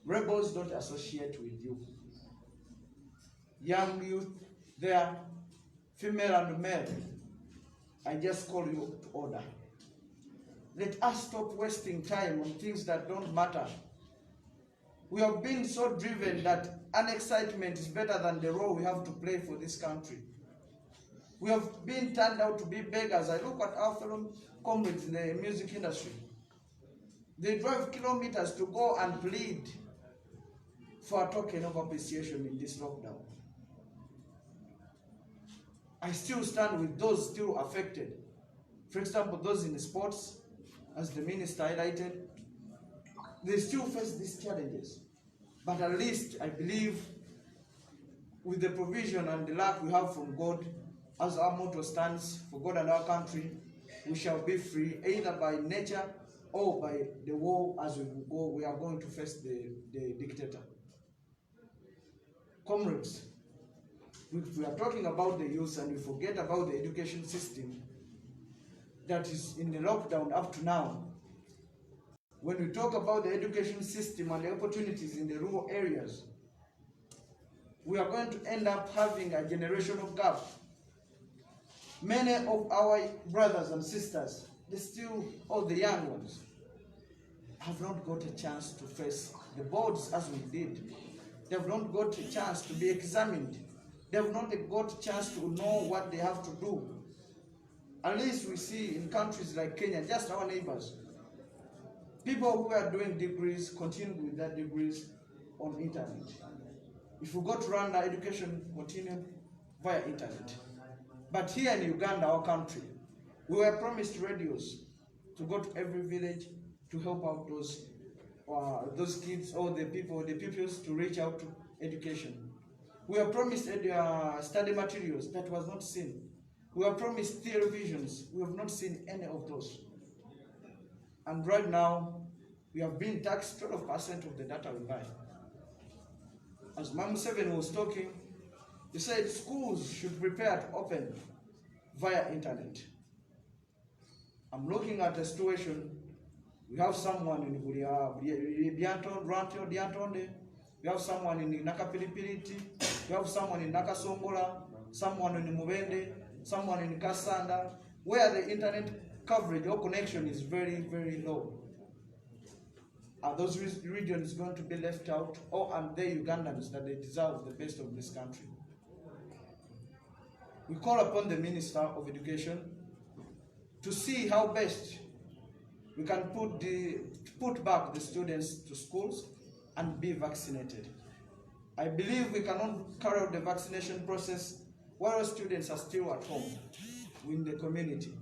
Rebels don't associate with you. Young youth there, female and male, I just call you to order. Let us stop wasting time on things that don't matter. We have been so driven that an excitement is better than the role we have to play for this country. We have been turned out to be beggars. I look at our fellow comrades in the music industry. They drive kilometers to go and plead for a token of appreciation in this lockdown. I still stand with those still affected. For example, those in sports, as the minister highlighted, they still face these challenges. But at least I believe with the provision and the luck we have from God, as our motto stands, for God and our country, we shall be free, either by nature or by the war. As we go, we are going to face the dictator. Comrades, we are talking about the youth and we forget about the education system that is in the lockdown up to now. When we talk about the education system and the opportunities in the rural areas, we are going to end up having a generational gap. Many of our brothers and sisters, all the young ones, have not got a chance to face the boards as we did. They have not got a chance to be examined. They have not got a chance to know what they have to do. At least we see in countries like Kenya, just our neighbors, people who are doing degrees continue with their degrees on internet. If we go to Rwanda, education continued via internet. But here in Uganda, our country, we were promised radios to go to every village to help out those kids or the pupils to reach out to education. We were promised study materials that was not seen. We were promised televisions. We have not seen any of those. And right now, we have been taxed 12% of the data we buy. As Museveni was talking, he said schools should prepare to open via internet. I'm looking at the situation. We have someone in Biantonde, we have someone in Nakapilipiliti, we have someone in Nakasongola, someone in Mubende, someone in Kasanda, where the internet coverage or connection is very, very low. Are those regions going to be left out, or are they Ugandans that they deserve the best of this country? We call upon the Minister of Education to see how best we can put back the students to schools and be vaccinated. I believe we cannot carry out the vaccination process while students are still at home in the community.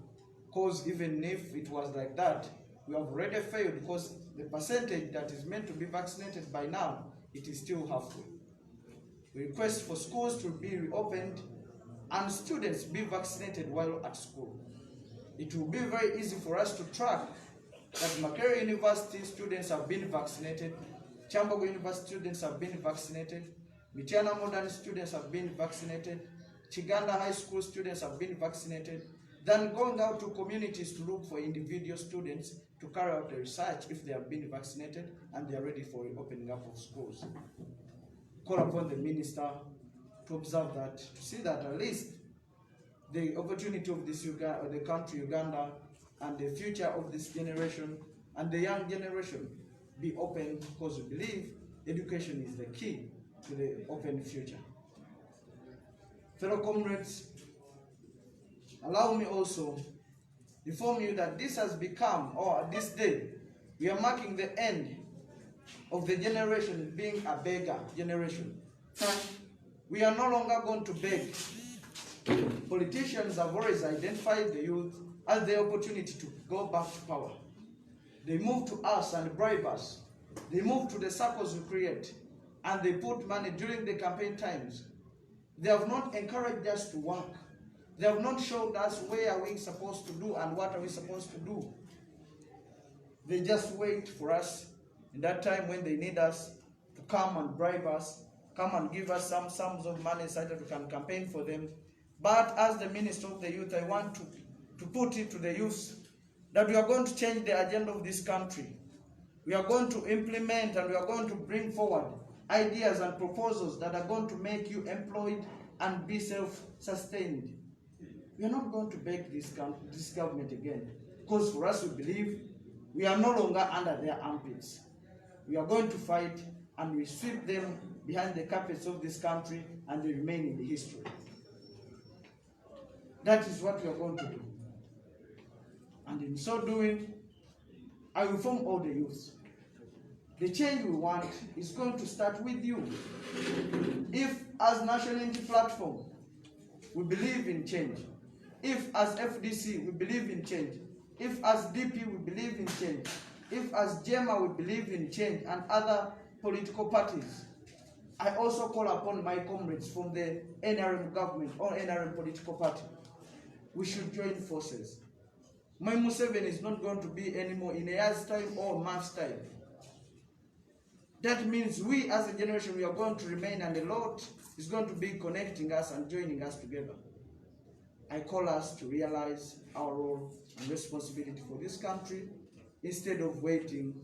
Because even if it was like that, we have already failed, because the percentage that is meant to be vaccinated by now, it is still halfway. We request for schools to be reopened and students be vaccinated while at school. It will be very easy for us to track that Makerere University students have been vaccinated, Chambogo University students have been vaccinated, Mityana Modern students have been vaccinated, Chiganda High School students have been vaccinated, than going out to communities to look for individual students to carry out the research if they have been vaccinated and they are ready for the opening up of schools. Call upon the minister to observe that, to see that at least the opportunity of this the country Uganda and the future of this generation and the young generation be open, because we believe education is the key to the open future. Fellow comrades, allow me also to inform you that this has become, or this day, we are marking the end of the generation being a beggar generation. We are no longer going to beg. Politicians have always identified the youth as the opportunity to go back to power. They move to us and bribe us. They move to the circles we create, and they put money during the campaign times. They have not encouraged us to work. They have not showed us where are we supposed to do and what are we supposed to do. They just wait for us in that time when they need us to come and bribe us, come and give us some sums of money so that we can campaign for them. But as the Minister of the Youth, I want to put it to the youth that we are going to change the agenda of this country. We are going to implement and we are going to bring forward ideas and proposals that are going to make you employed and be self-sustained. We are not going to beg this government again, because for us we believe we are no longer under their armpits. We are going to fight and we sweep them behind the carpets of this country and they remain in the history. That is what we are going to do. And in so doing, I will inform all the youths. The change we want is going to start with you. If as National Unity Platform, we believe in change. If as FDC, we believe in change. If as DP, we believe in change. If as JEMA, we believe in change, and other political parties, I also call upon my comrades from the NRM government or NRM political party. We should join forces. My Museveni is not going to be anymore in a year's time or a month's time. That means we as a generation, we are going to remain, and a lot is going to be connecting us and joining us together. I call us to realize our role and responsibility for this country instead of waiting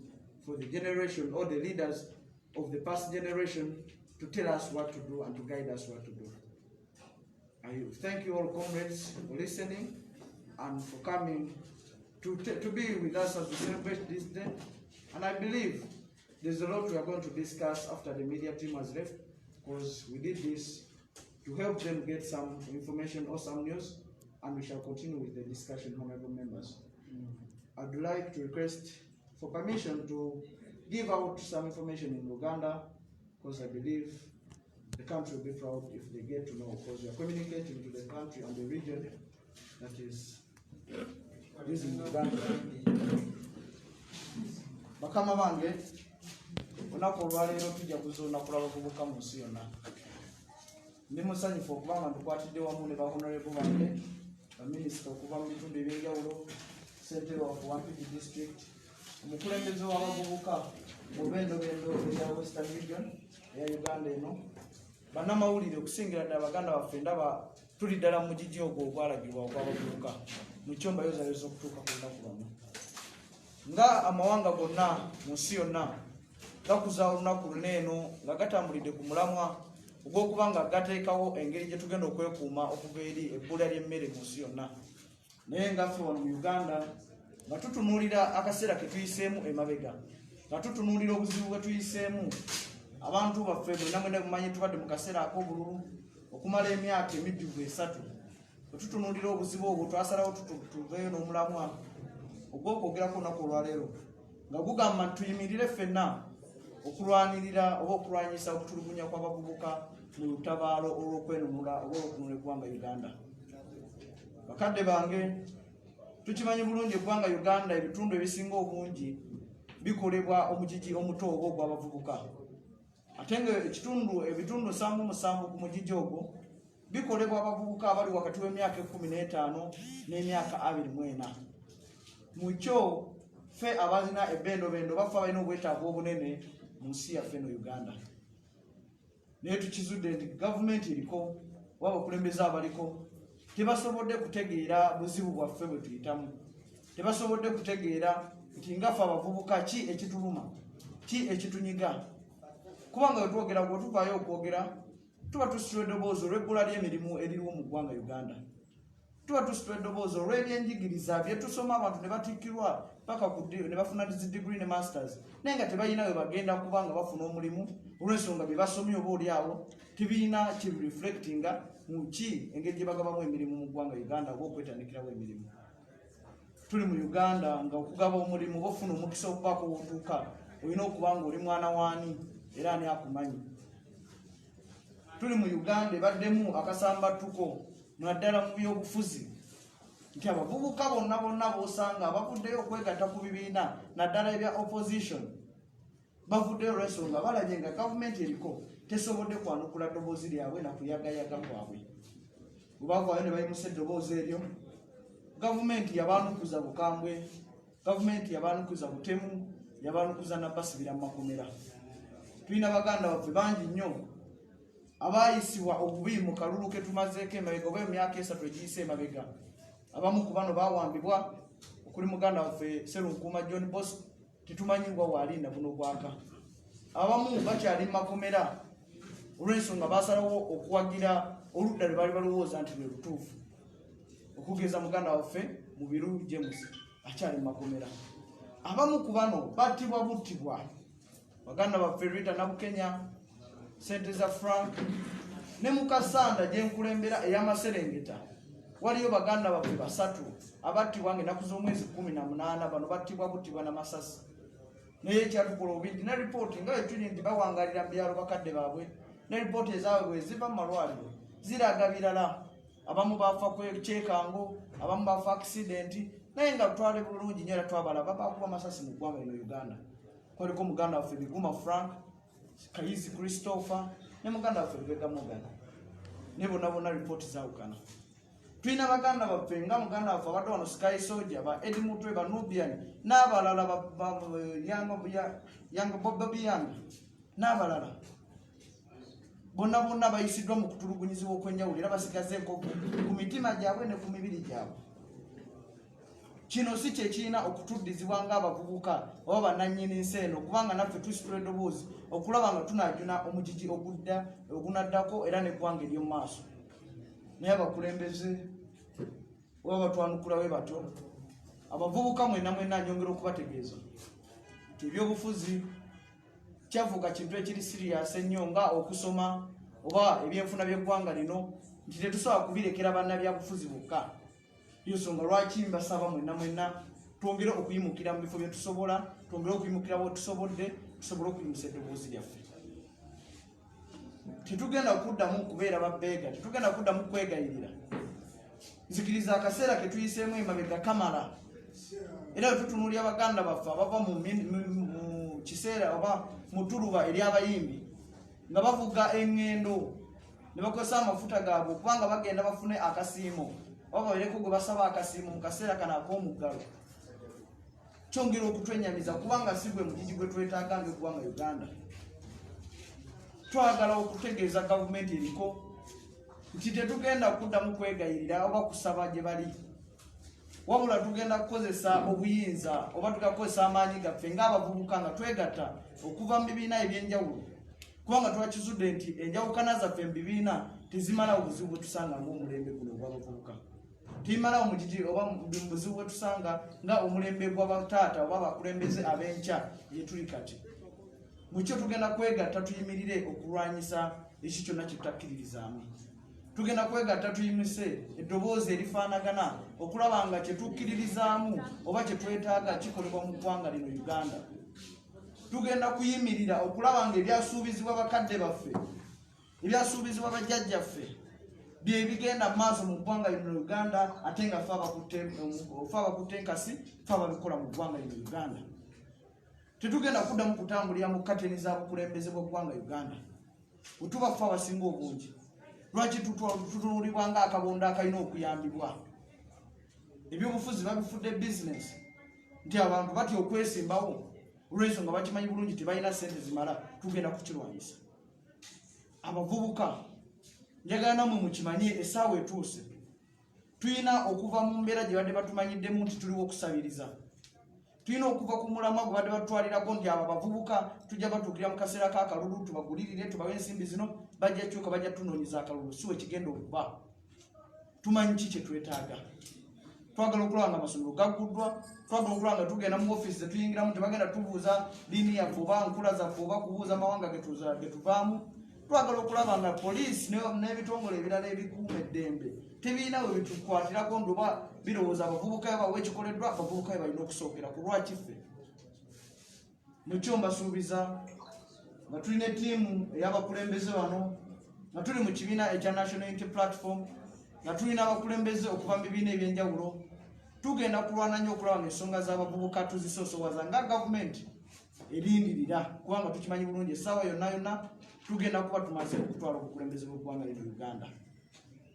for the generation or the leaders of the past generation to tell us what to do and to guide us what to do. I thank you all comrades for listening and for coming to be with us as we celebrate this day. And I believe there's a lot we are going to discuss after the media team has left, because we did this to help them get some information or some news, and we shall continue with the discussion, honorable members. I'd like to request for permission to give out some information in Uganda, because I believe the country will be proud if they get to know, because we are communicating to the country and the region that is using Uganda. Bakama bange, olunaku olwaleero tujja kuzuula kulaba abavubuka mu nsi yonna. Ndi musanyufu okuba nga ntukwatidde wamu ne bahonorable bange, baminisita okuva mu bitundu ebyenjawulo, ssentebe waffe wa Mpigi district, omukulembeze w'abavubuka mu bendobendo eya Western Region eya Uganda eno, bannamawulire okusingira ddala baganda baffe ndaba tuli ddala mu gigi ogwo ogwalagibwa ogw'abavubuka mu kyomba yozayoza okutuuka ku lunaku lwonna. Nga amawanga gonna mu nsi yonna gakuza olunaku luneeno nga gatambulidde ku mulamwa ogw'okuba nga gateekawo engeri gye tugenda okwekuuma okuva eri ebbula ly'emmere mu nsi yonna. Naye ngaffe wano mu Uganda nga tutunuulira akaseera ke tuyiseemu emabega, nga tutunuulira obuzibu bwe tuyiseemu, abantu baffe mwenna mumanyi tubadde mu kaseera ak'obululu okumala emyaka emijjuvu 3. Bwe tutunuulira obuzibu obwo twasalawo tuveeyo n'omulamwa ogw'okwogerako olunaku olwaleero nga gugamba nti tuyimirire ffenna okulwanirira oba okulwanyisa okutulugunya kw'abavubuka mu lutabaalo olw'okwenunula oba olw'okununula eggwanga Uganda. Bakadde bange, tukimanyi bulungi eggwanga Uganda ebitundu ebisinga obungi bikolebwa omugigi omuto oba ogw'abavubuka. Ate nga ebitundu 77 ku mugigi ogwo bikolebwa abavubuka abali wakati w'emyaka 15 n'emyaka 24. Mu kyo ffe abalina ebbendobendo baffe abalina obwetaavu obunene mu nsi yaffe eno Uganda. Naye tukizudde nti gavumenti eriko oba abakulembeze abaliko tebasobodde kutegeera buzibu bwaffe bwe tuyitamu. Tebasobodde kutegeera nti ngaffe abavubuka ki ekituluma, ki ekitunyiga. Kubanga bwe twogera, bwe tuvaayo okwogera, tuba tusitula eddoboozi olw'ebbula ly'emirimu eririwo mu ggwanga Uganda. Tuba tusitula eddoboozi olw'ebyenjigiriza bye tusoma abantu ne batikkirwa paka ne bafuna degree ne masters naye nga tebalina we bagenda kuba nga bafuna omulimu olw'ensonga bye basomye oba oliawo tebiina kireflectinga mu ki engeri gye bagabamu emirimu mu ggwanga Uganda oba okwetandikirawo emirimu. Tuli mu Uganda nga okugaba omulimu oba ofuna omukisa okubaako w'otuuka olina okuba nga oli mwana waani era ani akumanyi. Tuli mu Uganda ebaddemu akasambattuko naddala mu byobufuzi nti abavubuka bonna b'osanga abavuddeyo okwegatta ku bibiina naddala ebya opposition bavuddeyo olw'ensonga balabye nga gavumenti eriko tesobodde kwanukula ddoboozi lyabwe nakuyagayaga kwabwe. Bwebavaayo ne bayimusa eddoboozi eryo, gavumenti yabaanukuza bukambwe, gavumenti yabaanukuza butemu, yabaanukuza nabbasibira mu makomera. Tulina baganda baffe bangi nnyo abaayisibwa obubi mu kalulu ke tumazeeko emabega oba emyaka 3 egiyise emabega. Abamu ku bano baawambibwa okuli muganda waffe Sserunkuuma John Bosco tetumanyi wa waalinda buno bwaka. Abamu bakyali mu makomera olw'ensonga baasalawo okuwagira oludda lwe baali balowooza nti lwe lutuufu. Okugeza muganda waffe Mubiru James akyali mu makomera. Abamu ku bano battibwa buttibwa. Baganda baffe Rita Nabukenya, Sente za Frank ne Mukasanda gye nkulembera ey'Amaserengeta waliyo baganda baffe 3 abattibwa ng'ennaku z'omwezi 18 bano battibwa buttibwa n'amasasi. Naye ekyatukola obingi ne ripooti nga bwe tuli nti bawangalira mu byalo bakadde baabwe ne ripooti ezaabwe bwe ziva mu malwaliro ziraga birala. Abamu bafa kwekango, abamu bafa aksidenti naye nga twale bulungi nnyo era twabalaba bakuba amasasi mu ggwanga lino Uganda. Kwaliko muganda waffe Biguma Frank, Kayizi Christopher ne muganda waffe Lubega Morgan ne bonna ripooti zaawukana. Tulina baganda baffe nga muganda waffe abadde wano Sky Soldier, ba Eddie Mutwe, ba Nubian n'abalala Young Bob Young n'abalala bonna bayisiddwa mu kutulugunyizibwa okwenjawulo era basigaze enkovu ku mitima gyabwe ne ku mibiri gyabwe. Kino si kye kirina okutuddizibwa ng'abavubuka oba bannannyini nsi eno kubanga naffe tusitula eddoboozi okulaba nga tunaajuna omugigi ogunaddako era n'eggwanga ery'omu maaso. Naye abakulembeze oba batwanukula we batyo, abavubuka mwenna nyongera okubategeeza nti ebyobufuzi kyavuga kintu ekiri serious ennyo nga okusoma oba ebyenfuna by'eggwanga lino nti tetusobola kubirekera bannabyabufuzi bokka. Iyo nsonga lwaki mbasaba mwenna twongere okuyimukira mu bifo bye tusobola, twongere okuyimukira bwe tusobodde, tusobole okuyimusa eddoboozi lyaffe. Tetugenda kuddamu kubeera babbeega, tetugenda kuddamu kwegayirira. Nzikiriza akaseera ke tuyiseemu emabega kamala era tutunulya baganda baffe abava mu kiseera oba mu tuluba eri abayimbi nga bavuga eŋŋendo ne bakozesa amafuta gaabwe kubanga bagenda bafune akasiimo oba babeereko gwe basaba akasiimo mu kaseera kano ak'omuggalo. Kyongera okutwenyamiza kubanga si gwe mugigi gwe twetaaga ng'eggwanga Uganda. Twagala okutegeeza gavumenti eriko nti tetugenda kuddamu kwegayirira oba kusaba gye bali, wabula tugenda kukozesa obuyinza oba tugakozesa amaanyi gaffe ng'abavubuka nga twegatta okuva mu bibiina ebyenjawulo kubanga twakizudde nti enjawukana zaffe mu bibiina tezimalawo buzibu bwe tusanga ng'omulembe guno ogw'abavubuka. Timalawo mugigi oba buzibu bwe tusanga nga omulembe gw'abataata oba abakulembeze ab'enkya gye tuli kati. Mukyo tugenda kwegatta tuyimirire okulwanyisa ekyo kyonna kye tutakkiririzaamu. Tugenda kwegatta tuyimise eddoboozi erifaanagana okulaba nga kye tukkiririzaamu oba kye twetaaga kikolebwa mu ggwanga lino Uganda. Tugenda kuyimirira okulaba nga ebyasuubizibwa bakadde baffe, ebyasuubizibwa bajjajjaffe bye bigenda mu maaso mu ggwanga lino Uganda ate nga ffe abakutte enkasi ffe ababikola mu ggwanga lino Uganda. Tetugenda kuddamu kutambulira mu kateni z'abukulembeze bw'eggwanga Uganda. Bwe tuba ffe abasinga obungi lwaki tutunulibwa ng'akabondo akalina okuyambibwa? Ebyobufuzi babifudde bizinesi nti abantu batya okwesimbawo olw'ensonga bakimanyi bulungi tebalina ssente zimala. Tugenda kukirwanyisa. Abavubuka njagala namwe mukimanye essaawa etuuse. Tulina okuva mu mbeera gye badde batumanyiddemu nti tuliwo okusabiriza. tulina okuva ku mulamwa gwe badde batwalirako nti abo abavubuka tujja batuukira mu kaseera k'akalulu tubagulirire tubawe ensimbi zino bajja kyuka bajja tunoonyeza akalulu si we kigenda okuba. Tumanyi ki kye twetaaga. Twagala okulaba nga amasomero gagguddwa, twagala okulaba nga tugenda mu ofiisi zetuyingiramu tebagenda tubuuza liini yaffe oba nkula zaffe oba kubuuza amawanga getuvaamu. Twagala okulaba nga poliisi n'ebitongole ebirala ebikuuma eddembe tebirina we bitukwatirako nti oba birowooza abavubuka bawe ekikoleddwa abavubuka be balina okusookera ku lwakiffe. Mukyo mbasuubiza nga tulina ettiimu ey'abakulembeze wano, nga tuli mu kibiina ekya National Unity Platform, nga tulina abakulembeze okuva mu bibiina ebyenjawulo. Tugenda kulwana nnyo okulaba nga ensonga z'abavubuka tuzisoosowaza nga gavumenti erindirira, kubanga tukimanyi bulungi essaawa yonna yonna tugenda kuba tumaze okutwala obukulembeze bw'eggwanga lino Uganda.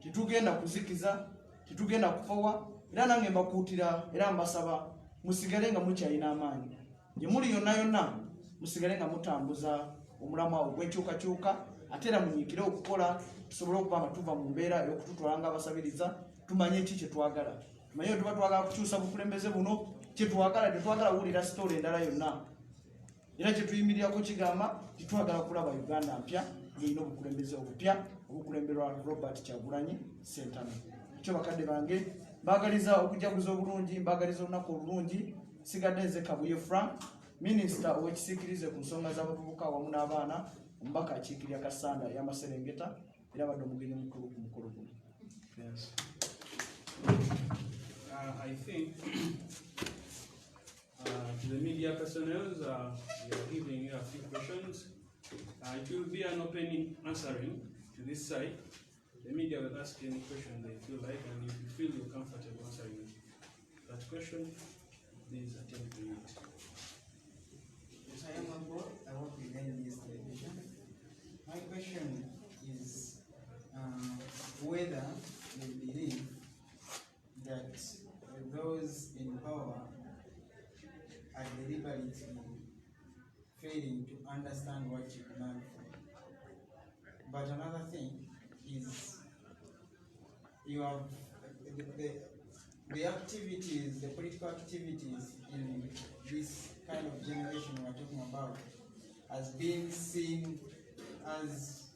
Tetugenda kuzikiza, tetugenda kufowa, era nange mbakuutira era mbasaba musigale nga mukyalina amaanyi. Gye muli yonna yonna musigale nga mutambuza omulamwa ogw'enkyukakyuka, ate era munyiikire okukola tusobole okuba nga tuva mu mbeera ey'okututwala ng'abasabiriza. Tumanye ki kye twagala, tumanye tuba twagala kukyusa bukulembeze buno, kye twagala tetwagala wulira sitoola endala yonna. Era kye tuyimirirako kigamba titwagala kulaba Uganda mpya ng'erina obukulembeze obupya obukulemberwa Robert Kyagulanyi Ssentamu. Ekyo bakadde bange mbagaliza okujaguza obulungi, mbagaliza olunaku olulungi. Sigadde nze Kabuye Frank, minisita ow'ekisiikirize ku nsonga z'abavubuka awamu n'abaana, omubaka akiikirira Kasanda y'Amaserengeta, era abadde omugenyi mukulu ku mukolo guno. I think to the media personnel, we are giving you a few questions. It will be an open answering to this side. The media will ask any question they feel like, and if you feel you're comfortable answering that question, please attend to it. Yes, I am on board. I work with NBS Television. My question is whether you believe that those in power are deliberately failing to understand what you demand for. But another thing is you have the activities, the political activities in this kind of generation we're talking about as being seen as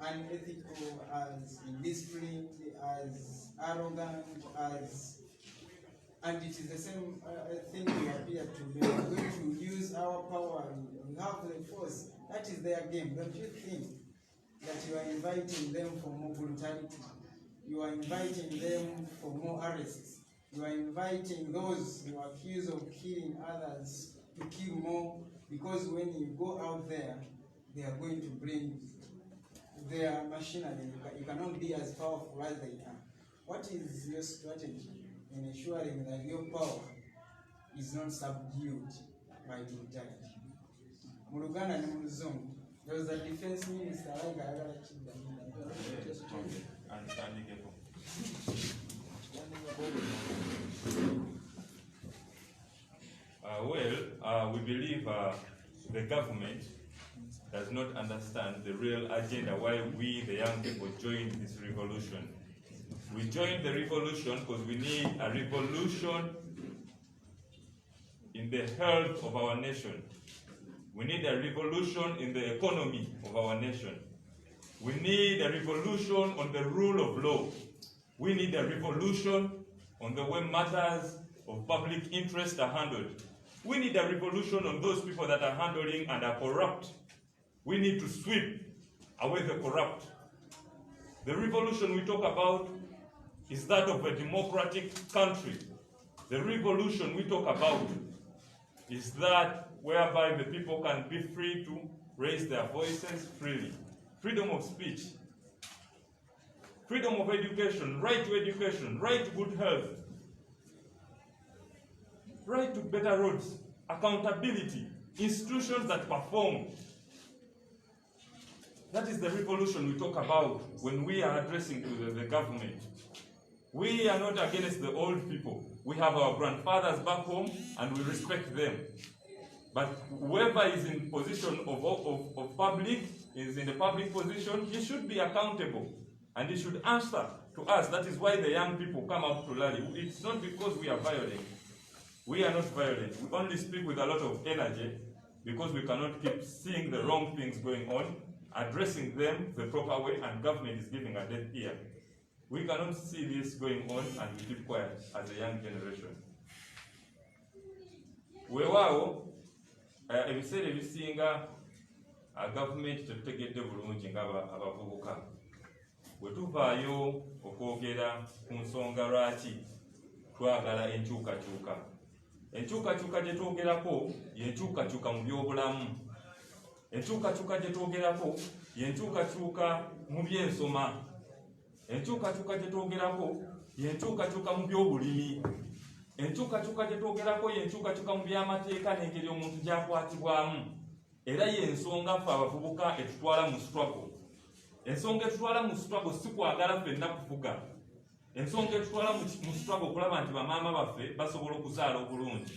unethical, as indisciplined, as arrogant, and it is the same thing we appear to be. We are going to use our power, we have the force. That is their game. Don't you think that you are inviting them for more brutality? You are inviting them for more arrests. You are inviting those who are accused of killing others to kill more, because when you go out there, they are going to bring their machinery. You cannot be as powerful as they are. What is your strategy in ensuring that your power is not subdued by brutality? Muluganda and Muluzungu, there was a defense minister like we believe the government does not understand the real agenda why we, the young people, joined this revolution. We joined the revolution because we need a revolution in the health of our nation. We need a revolution in the economy of our nation. We need a revolution on the rule of law. We need a revolution on the way matters of public interest are handled. We need a revolution on those people that are handling and are corrupt. We need to sweep away the corrupt. The revolution we talk about is that of a democratic country. The revolution we talk about is that whereby the people can be free to raise their voices freely. Freedom of speech, freedom of education, right to good health, right to better roads, accountability, institutions that perform. That is the revolution we talk about when we are addressing to the government. We are not against the old people. We have our grandfathers back home and we respect them. But whoever is in position of public, is in a public position, he should be accountable and he should answer to us. That is why the young people come out to rally. It's not because we are violent. We are not violent. We only speak with a lot of energy because we cannot keep seeing the wrong things going on, addressing them the proper way, and government is giving a deaf ear. We cannot see this going on and we keep quiet as a young generation. Weewaawo ebiseera ebisinga government tetutegedde bulungi ng'abavubuka. Bwe tuvaayo okwogera ku nsonga lwaki twagala enkyukakyuka. Enkyukakyuka gye twogerako y'enkyukakyuka mu byobulamu. Enkyukakyuka gye twogerako y'enkyukakyuka mu byensoma. Enkyukakyuka gye twogerako y'enkyukakyuka mu byobulimi. Enkyukakyuka gye twogerako y'enkyukakyuka mu by'amateeka n'engeri omuntu gy'akwatibwamu. Era y'ensonga ffe abavubuka etutwala mu struggle. Ensonga etutwala mu struggle si kwagala ffenna kufuga. Ensonga etutwala mu struggle okulaba nti bamaama baffe basobola okuzaala obulungi.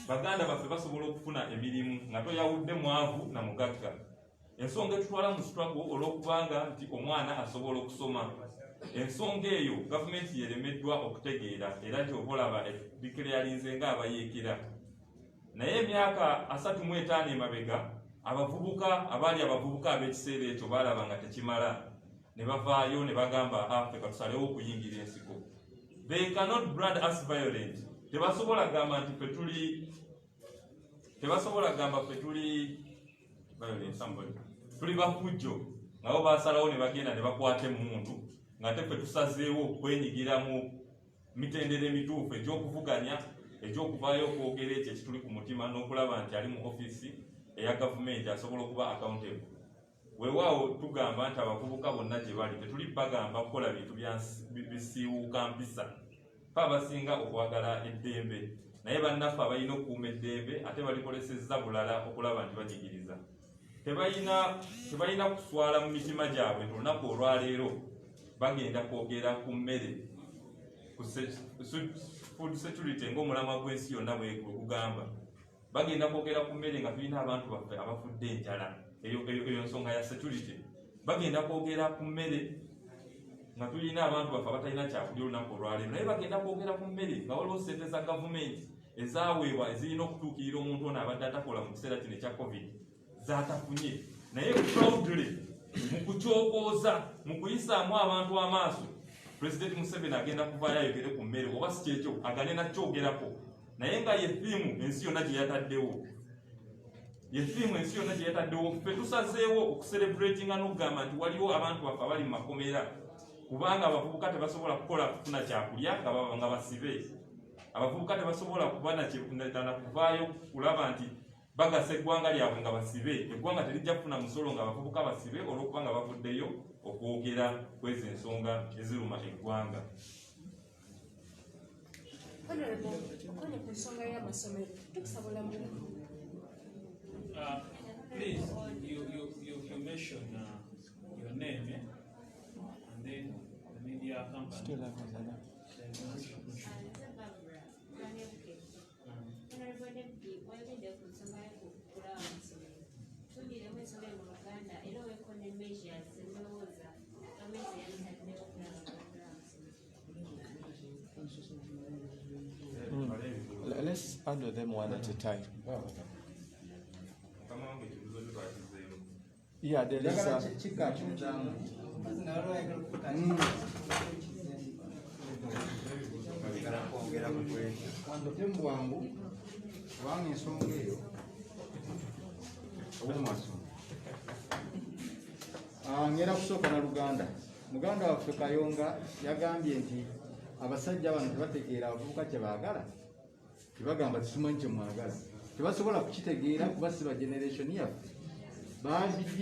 Baganda baffe basobola okufuna emirimu nga toyawudde mwavu na mugagga. Ensonga etutwala mu struggle olw'okubanga nti omwana asobola okusoma. Ensonga eyo gavumenti yeremeddwa okutegeera era gy'oba olaba dikiralinze ng'abayeekera. Naye emyaka 35 emabega abaali abavubuka ab'ekiseera ekyo baalaba nga tekimala ne bavaayo ne bagamba ffe katusalewo okuyingira ensiko. They cannot brand us violent. Tebasobola gamba nti ffe tuli bafujjo nga bo baasalawo ne bagenda ne bakwata emmundu ng'ate ffe tusazeewo okwenyigira mu mitendera emituufu egy'okuvuganya, egy'okuvaayo okwogera ekyo ekituli ku mutima n'okulaba nti ali mu ofiisi eya gavumenti asobola okuba accountable. Weewaawo tugamba nti abavubuka bonna gye bali tetuli bagamba kukola bintu bisiiwuuka mpisa. Fe abasinga okwagala eddembe, naye bannaffe abalina okukuuma eddembe ate balikolesezza bulala okulaba nti banyigiriza. Tebalina kuswala mu mitima gyabwe nti olunaku olwaleero bagenda kwogera ku mmere, ku food security ng'omulamwa gw'ensi yonna bwegugamba. Bagenda kwogera ku mmere nga tulina abantu baffe abafudde enjala, eyo nsonga ya security. Bagenda kwogera ku mmere nga tulina abantu baffe abatalina kyakulya olunaku olwaleero. Naye bagenda kwogera ku mmere nga waliwo ssente za gavumenti ezaaweebwa ezirina okutuukirira omuntu ono abadde atakola mu kiseera kino ekya COVID z'atafunye. Naye proudly mu kukyokooza, mu kuyisaamu abantu amaaso, President Museveni agenda kuvaayo ayogere ku mmere, oba si kyekyo agane nakyogerako. Naye nga ye thiimu ensi yonna gye yataddewo. Ffe tusazeewo okucelebratinga n'okugamba nti waliwo abantu baffe abali mu makomera kubanga abavubuka tebasobola kufuna kyakulya nga basibe. Abavubuka tebasobola kuba na kuvaayo kulaba nti bagasa eggwanga lyabwe nga basibe. Eggwanga terijja kufuna musolo nga abavubuka basibe olw'okuba nga bavuddeyo okwogera kw'ezo ensonga eziruma eggwanga. Please, you mention your name, and then the media company. Still have Let's handle them one at a time. Yeah, there is a Bwangu kubanga ensonga eyo obumwaso ngenda kusooka na muganda waffe Kayonga yagambye nti abasajja bano tebategeera abavubuka kye baagala, tebagamba tusimanyi kye mwagala, tebasobola kukitegeera kuba si ba generation yaffe.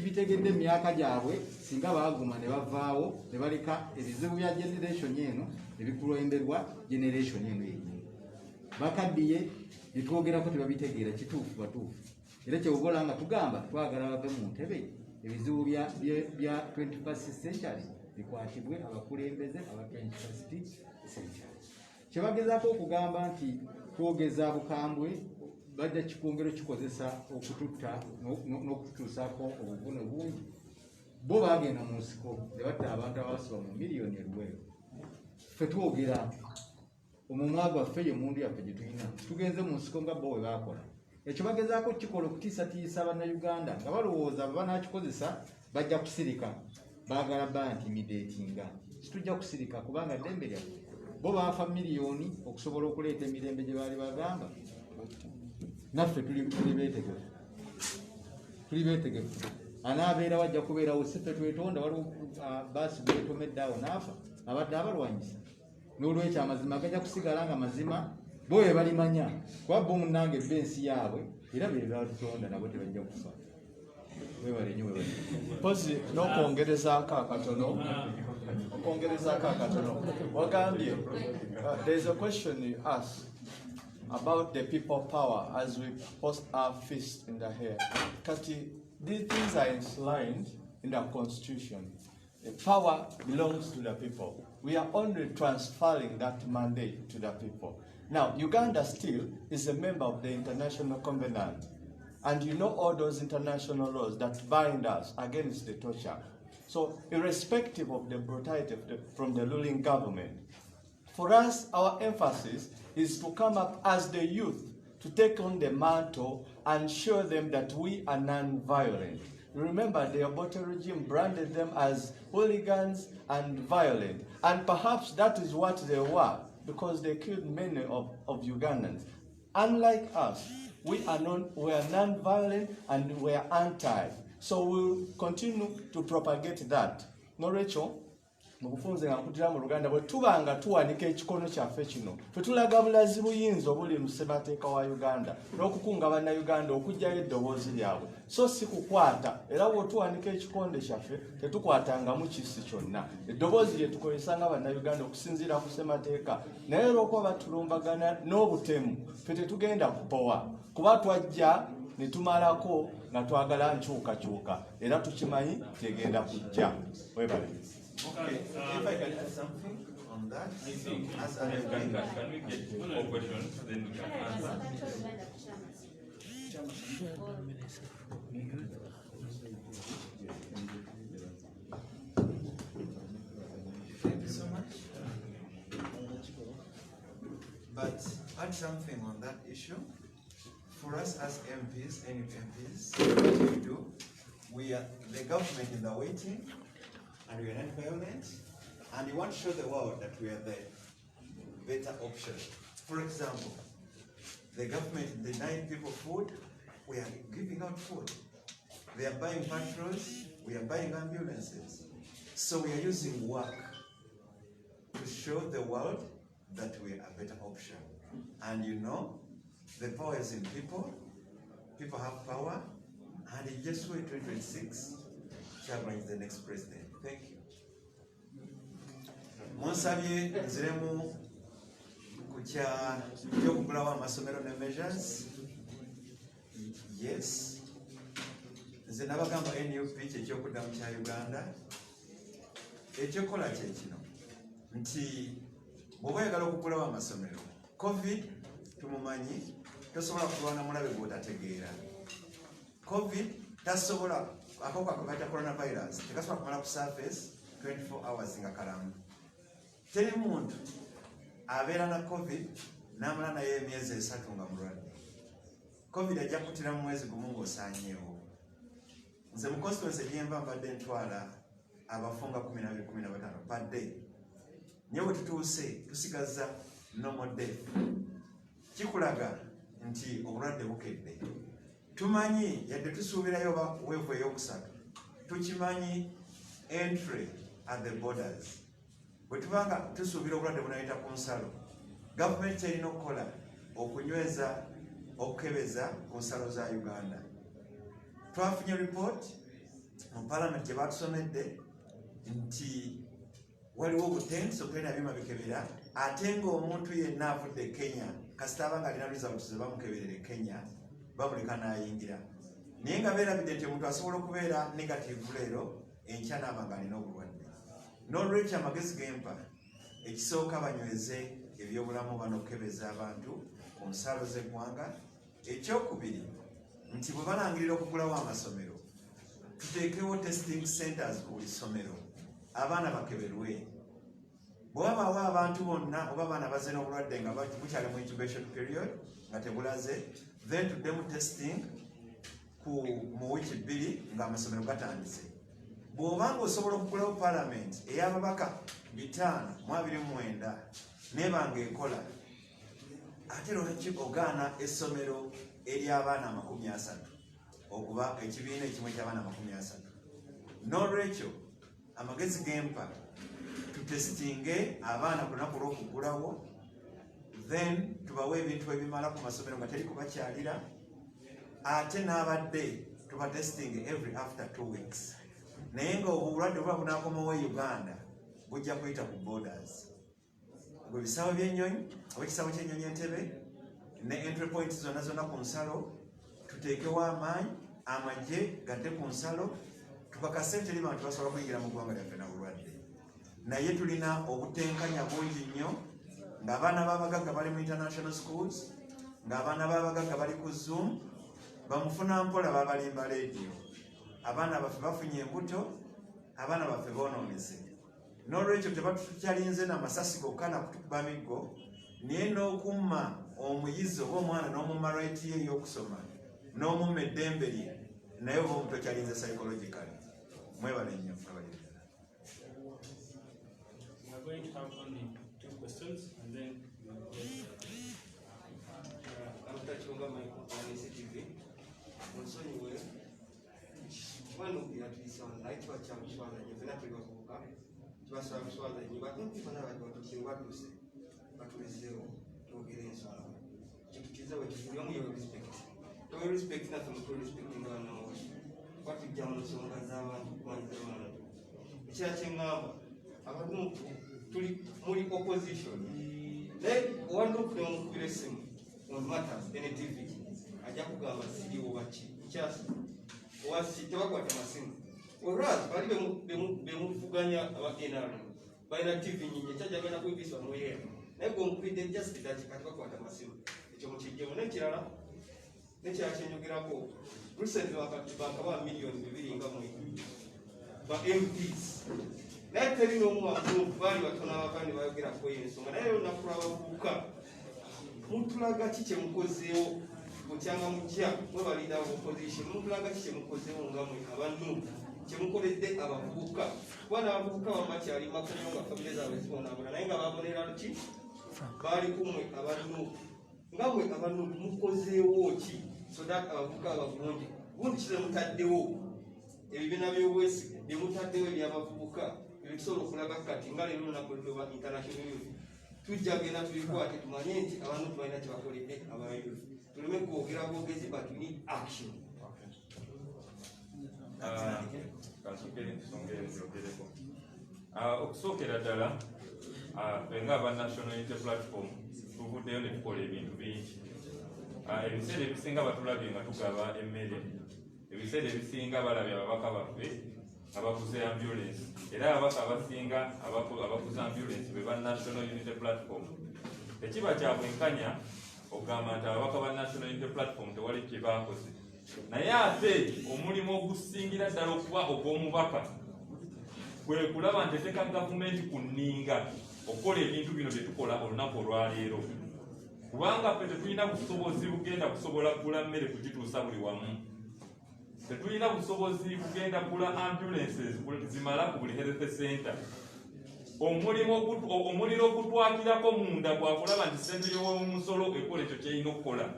Bitegedde emyaka gyabwe singa baaguma ne bavaawo ne baleka ebizibu bya generation eno ebikulemberwa generation eno yennyini. Bakaddiye bitwogerako tebabitegeera kituufu batuufu. Era kyewobola nga tugamba twagala bave mu ntebe, ebizibu bya 21st century bikwatibwe abakulembeze aba 21st century. Kyebagezaako okugamba nti twogeza bukambwe bajja kikwongero kikozesa okututta n'okutuusaako obuvune bungi. Bo baagenda mu nsiko ne batta abantu abasoba mu miliyoni eluweero. Ffe twogera omumwa gwaffe ye mundu yaffe gye tulina tugenze mu nsiko nga bo bwe baakola ekyo bagezaako kikola okutiisatiisa bannayuganda nga balowooza bwe banaakikozesa bajja kusirika baagala ba intimidatinga situjja kusirika kubanga ddembe lyaffe bo baafa miliyoni okusobola okuleeta emirembe gye baali bagamba naffe tuli beetegefu anaabeera wajja kubeerawo siffe twetonda waliwo baasi bwetomeddeawo naafa abadde abalwanyisa n'olwekyo amazima gajja kusigala nga mazima bo bwe balimanya kuba bo munnange ebba ensi yaabwe era be batutonda nabo tebajja kufa webale nyo webale pozi n'okwongerezaako akatono wagambye there is a question you ask about the people power as we post our fist in the air. Kati, these things are enshrined in the constitution. The power belongs to the people. We are only transferring that mandate to the people. Now, Uganda still is a member of the International Covenant. And you know all those international laws that bind us against the torture. So, irrespective of the brutality from the ruling government, for us, our emphasis is to come up as the youth to take on the mantle and show them that we are non-violent. Remember, the Obote regime branded them as hooligans and violent. And perhaps that is what they were, because they killed many of Ugandans. Unlike us, we are non-violent and we are anti. So we'll continue to propagate that. No, Rachel? Mukufunze nga nkutira mu Luganda bwe tuba nga tuwanika ekikono kyaffe kino ffe tulaga bulazi buyinza obuli mu ssemateeka wa Uganda n'okukunga bannayuganda okuggyayo eddoboozi lyabwe so si kukwata era bw'otuwanika ekikonde kyaffe tetukwatangamu kisi kyonna eddoboozi lye tukozesa nga bannayuganda okusinziira ku ssemateeka naye olw'okuba batulumbagana n'obutemu ffe tetugenda kupowa kuba twajja ne tumalako nga twagala nkyukakyuka era tukimanyi tegenda kujja webale. Okay, if I can add something on that, I think as can we get more questions, then we can answer. Thank you so much. But add something on that issue. For us as MPs, any MPs, what we do, we are the government in the waiting. And we are not violent, and we want to show the world that we are the better option. For example, the government denying people food, we are giving out food. They are buying patrols, we are buying ambulances. So we are using work to show the world that we are a better option. And you know, the power is in people, people have power, and in just wait 2026, Chagrin is the next president. Thank you. Monsabye nziremu kucha kyokugulawo amasomero ne measures. Yes. Nze nabagamba NUP kyekyokudamu kya Uganda. Ekyokola kye kino nti bw'oba oyagala okugulawo amasomero COVID tumumanyi tosobola kulwana mulabe gw'otategeera. COVID tasobola akawuka ka coronavirus tekasobola kumala ku surface 24 hours nga kalamu. Teri muntu abeera na COVID n'amala naye emyezi 3 nga mulwadde. COVID ajja kutira mu mwezi gumu ng'osaanyeewo. Nze mu constituency gyemba mbadde ntwala abafunga 12-15 per day. Naye bwe tutuuse tusigaza normal death. Kikulaga nti obulwadde bukedde. Tumanyi yadde tusuubirayo weevu ey'okusatu. Tukimanyi entry at the borders. Bwe tubanga tusuubira obulwadde bunayita ku nsalo, gavumenti erina okukola okunyweza okukebeza ku nsalo za Uganda. Twafunye report mu parliament gye batusomedde nti waliwo obutendisi okulina ebyuma bikebera ate ng'omuntu yenna avudde Kenya kasita abanga alina results ze bamukeberere Kenya bamuleka n'ayingira. Naye nga beerabidde nti omuntu asobola okubeera negative leero enkya n'aba nga alina obulwadde. N'olwekyo amagezi gempa ekisooka banyweze ebyobulamu banokebeza abantu ku nsalo z'eggwanga. Ekyokubiri nti bwe balangirira okugulawo amasomero tuteekewo testing centers ku buli ssomero abaana bakeberwe. bw'abaawo abantu bonna oba abaana bazze n'obulwadde nga bukyali mu incubation period nga tebulaze, then tuddemu testing mu wiiki 2 ng'amasomero gatandise. Bw'obanga osobola okugulawo parliament ey'ababaka 529 nebanga ekola, ate lwaki ogaana essomero ery'abaana 30 okuba ekibiina ekimu eky'abaana 30? N'olwekyo amagezi gempa tutesitinge abaana ku lunaku lw'okugulawo, then tubawe ebintu ebimala ku masomero nga teri kubakyalira, ate n'abadde tuba testing every after 2 weeks. Naye nga obulwadde buba bunaakomawo e Uganda bujja kuyita ku borders. Gwe bisaawe by'ennyonyi oba ekisaawe ky'ennyonyi Entebbe ne entry point zonna ku nsalo tuteekewo amaanyi, amagye gadde ku nsalo, tukakase teri bantu basobola kuyingira mu ggwanga lyaffe na bulwadde. Naye tulina obutenkanya bungi nnyo ng'abaana b'abagagga bali mu international schools, ng'abaana b'abagagga bali ku Zoom, bamufuna mpola babalimba leediyo. Abaana baffe bafunye embuto, abaana baffe boonoonese. N'olwekyo tebatukyalinze n'amasasi gokka na kutukuba miggo, naye n'okumma omuyizi oba omwana n'omumma right ye ey'okusoma n'omumma eddembe lye, naye oba omuntu okyalinze psychologically. Mwebale nnyo. We are going to have only 2 questions and then we will close. Muri opposition. Then one look on pressing on matters in TV. Ajakugamba siriwo bachi. Just wasitawa kwa tamasimu. Whereas bali bemuvuganya abagenaro. Baina TV nyinyi kyajagana kwibiswa moye. Naye konkwide just that katuka kwa tamasimu. Ekyo mukijjemo nekirala. Nekyakyenyogirako. Recently bakatibanga ba millions 2 nga mu ba MPs. Naye teri n'omu waggulu baali batono abakandi bayogera ku ensonga, naye olunaku lw'abavubuka mutulaga ki kye mukozeewo bukyanga mujja mwe balida opposition, mutulaga ki kye mukozeewo nga mwe abanuupu kye mukoledde abavubuka, kuba n'abavubuka bamwe bakyali makonyo nga famire zaabwe zibonaabona, naye nga babonera ki baali kumwe abanuupu. Nga mwe abanuupu mukozeewo ki so that abavubuka babulungi gundi kire mutaddewo ebibiina by'obwesigwa bye mutaddewo eby'abavubuka ebisobola okulaga kati nga leero olunaku lwa international youth tujja genda tubikwate tumanye nti abantu balina kye bakoledde aba youth, tuleme kwogera bwogezi but we need action. Kansukere nsonga eziogereko. Okusookera ddala nga aba National Unity Platform tuvuddeyo ne tukola ebintu bingi. Ebiseera ebisinga batulabye nga tugaba emmere, ebiseera ebisinga balabye ababaka baffe abakuze ambulance, era ababaka abasinga abakuze ambulance be ba National Unity Platform. Ekiba kya bwenkanya okugamba nti ababaka ba National Unity Platform tewali kye baakoze, naye ate omulimu ogusingira ddala okuba ogw'omubaka kwe kulaba nti eteeka gavumenti ku nninga okukola ebintu bino bye tukola olunaku olwaleero, kubanga ffe tetulina busobozi bugenda kusobola kugula mmere kugituusa buli wamu. Tetulina busobozi bugenda kugula ambulances zimala ku buli health center. Omuliro ogutwakirako munda gwakulaba nti ssente y'omusolo ekola ekyo kyerina okukola,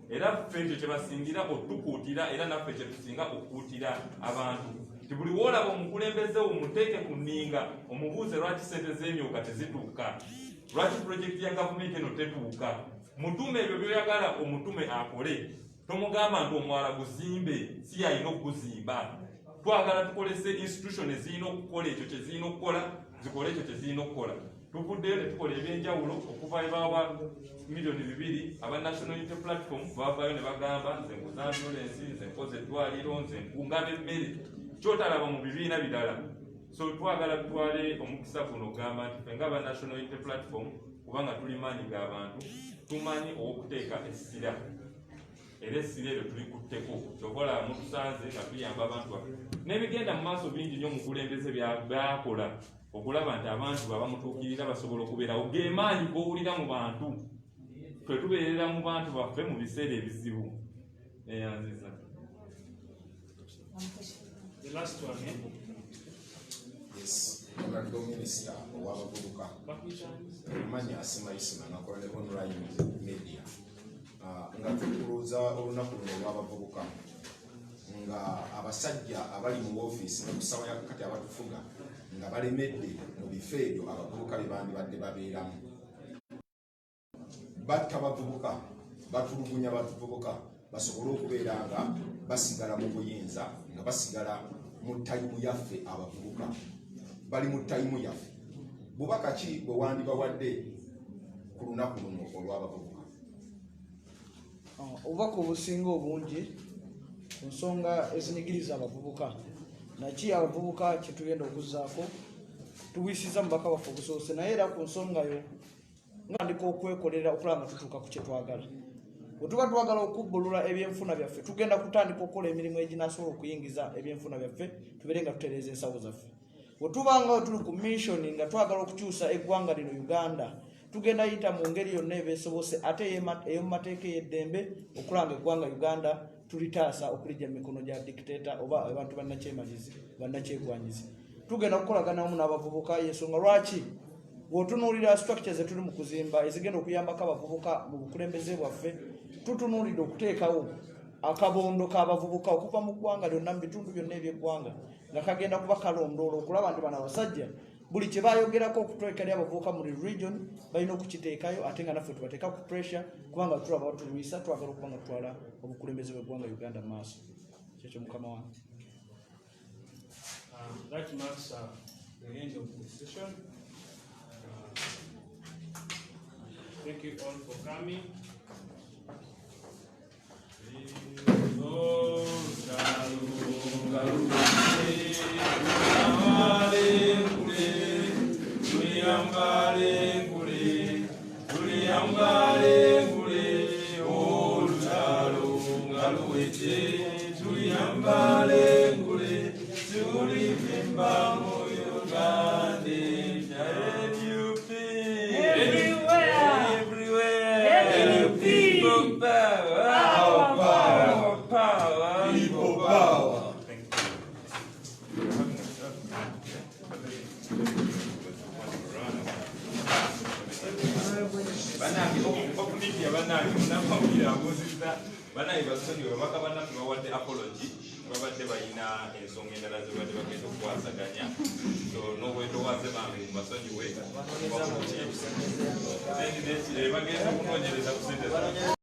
era ffe ekyo kye basingira otukuutira, era naffe kye tusinga okukuutira abantu. Ti buli woolaba omukulembeze omuteeke ku nninga omubuuze lwaki ssente z'emyoka tezituuka, lwaki pulojekiti ya gavumenti eno tetuuka. Mutume ebyo byoyagala omutume akole, tomugamba nti omwala guzimbe si yalina okuguzimba. Twagala tukolese institution ezirina okukola ekyo kye zirina okukola, zikole ekyo kye zirina okukola. Tuvuddeyo ne tukola ebyenjawulo okuva ebawa miliyoni 2 aba National Unity Platform bavaayo ne bagamba nze nkuza ambulance, nze nkoze eddwaliro, nze nkungaba emmere, kyotalaba mu bibiina birala. So twagala tutwale omukisa guno okugamba nti ffe ng'aba National Unity Platform kubanga tuli maanyi g'abantu tumanyi okuteeka essira era essira eryo tulikutteko kyokola mutusanze nga tuyamba abantu baffe n'ebigenda mu maaso bingi nnyo mukulembeze byakola okulaba nti abantu babamutuukirira basobola okubeerawo ge maanyi g'owulira mu bantu twe tubeerera mu bantu baffe mu biseera ebizibu eyanziza. The last one, eh? Yes, Honorable Minister owabavubuka manya asimayisima nakola ne online media nga tukuluza olunaku luno olw'abavubuka nga abasajja abali mu ofiisi nekusaba yakati abatufuga nga balemedde mu bifo ebyo abavubuka bye bandibadde babeeramu batta bavubuka batulugunya bavubuka basobole okubeera nga basigala mu buyinza nga basigala mu tayimu yaffe abavubuka bali mu tayimu yaffe bubaka ki bwe wandibawadde ku lunaku luno olw'abavubuka? Obubaka obusinga obungi ku nsonga ezinyigiriza abavubuka naki abavubuka kyetugenda okuzzaako tuwisiza mubaka waffe obusoose naye era ku nsonga yo ngandika okwekolera okulaba nga tutuuka ku kyetwagala bwe tuba twagala okubbulula ebyenfuna byaffe tugenda kutandika okukola emirimu eginasobola okuyingiza ebyenfuna byaffe tubeere nga tutereeza ensawo zaffe bwe tubanga tuli ku missioni nga twagala okukyusa eggwanga lino Uganda tugenda yita mu ngeri yonna ebeesobose ate ey'omu mateeka ey'eddembe okulanga eggwanga Uganda tulitaasa okulijja mu mikono gya dictator oba abantu bannakyegwanyizi tugenda kukolagana wamu n'abavubuka yensonga lwaki bw'otunuulira structures etuli mu kuzimba ezigenda okuyambako abavubuka mu bukulembeze bwaffe tutunuulidde okuteekawo akabondo k'abavubuka okuva mu ggwanga lyonna mu bitundu byonna eby'eggwanga nga kagenda kuba kalondoola okulaba nti bano abasajja buli kye bayogerako okuteeka eri abavubuka mu region balina okukiteekayo ate nga naffe tubateeka ku pressure kubanga tulaba batulwisa twagala okuba nga tutwala obukulembeze bw'eggwanga Uganda mu maaso kyekyo mukama wange. That marks the end of the session. Thank you all for coming. Banaye basonyiwe bakabanaku bawadde apology babadde balina ensonga endala ze badde bagenda okukwasaganya so n'obwetoowaze bange basonyiwe bagenda okunoonyereza ku sente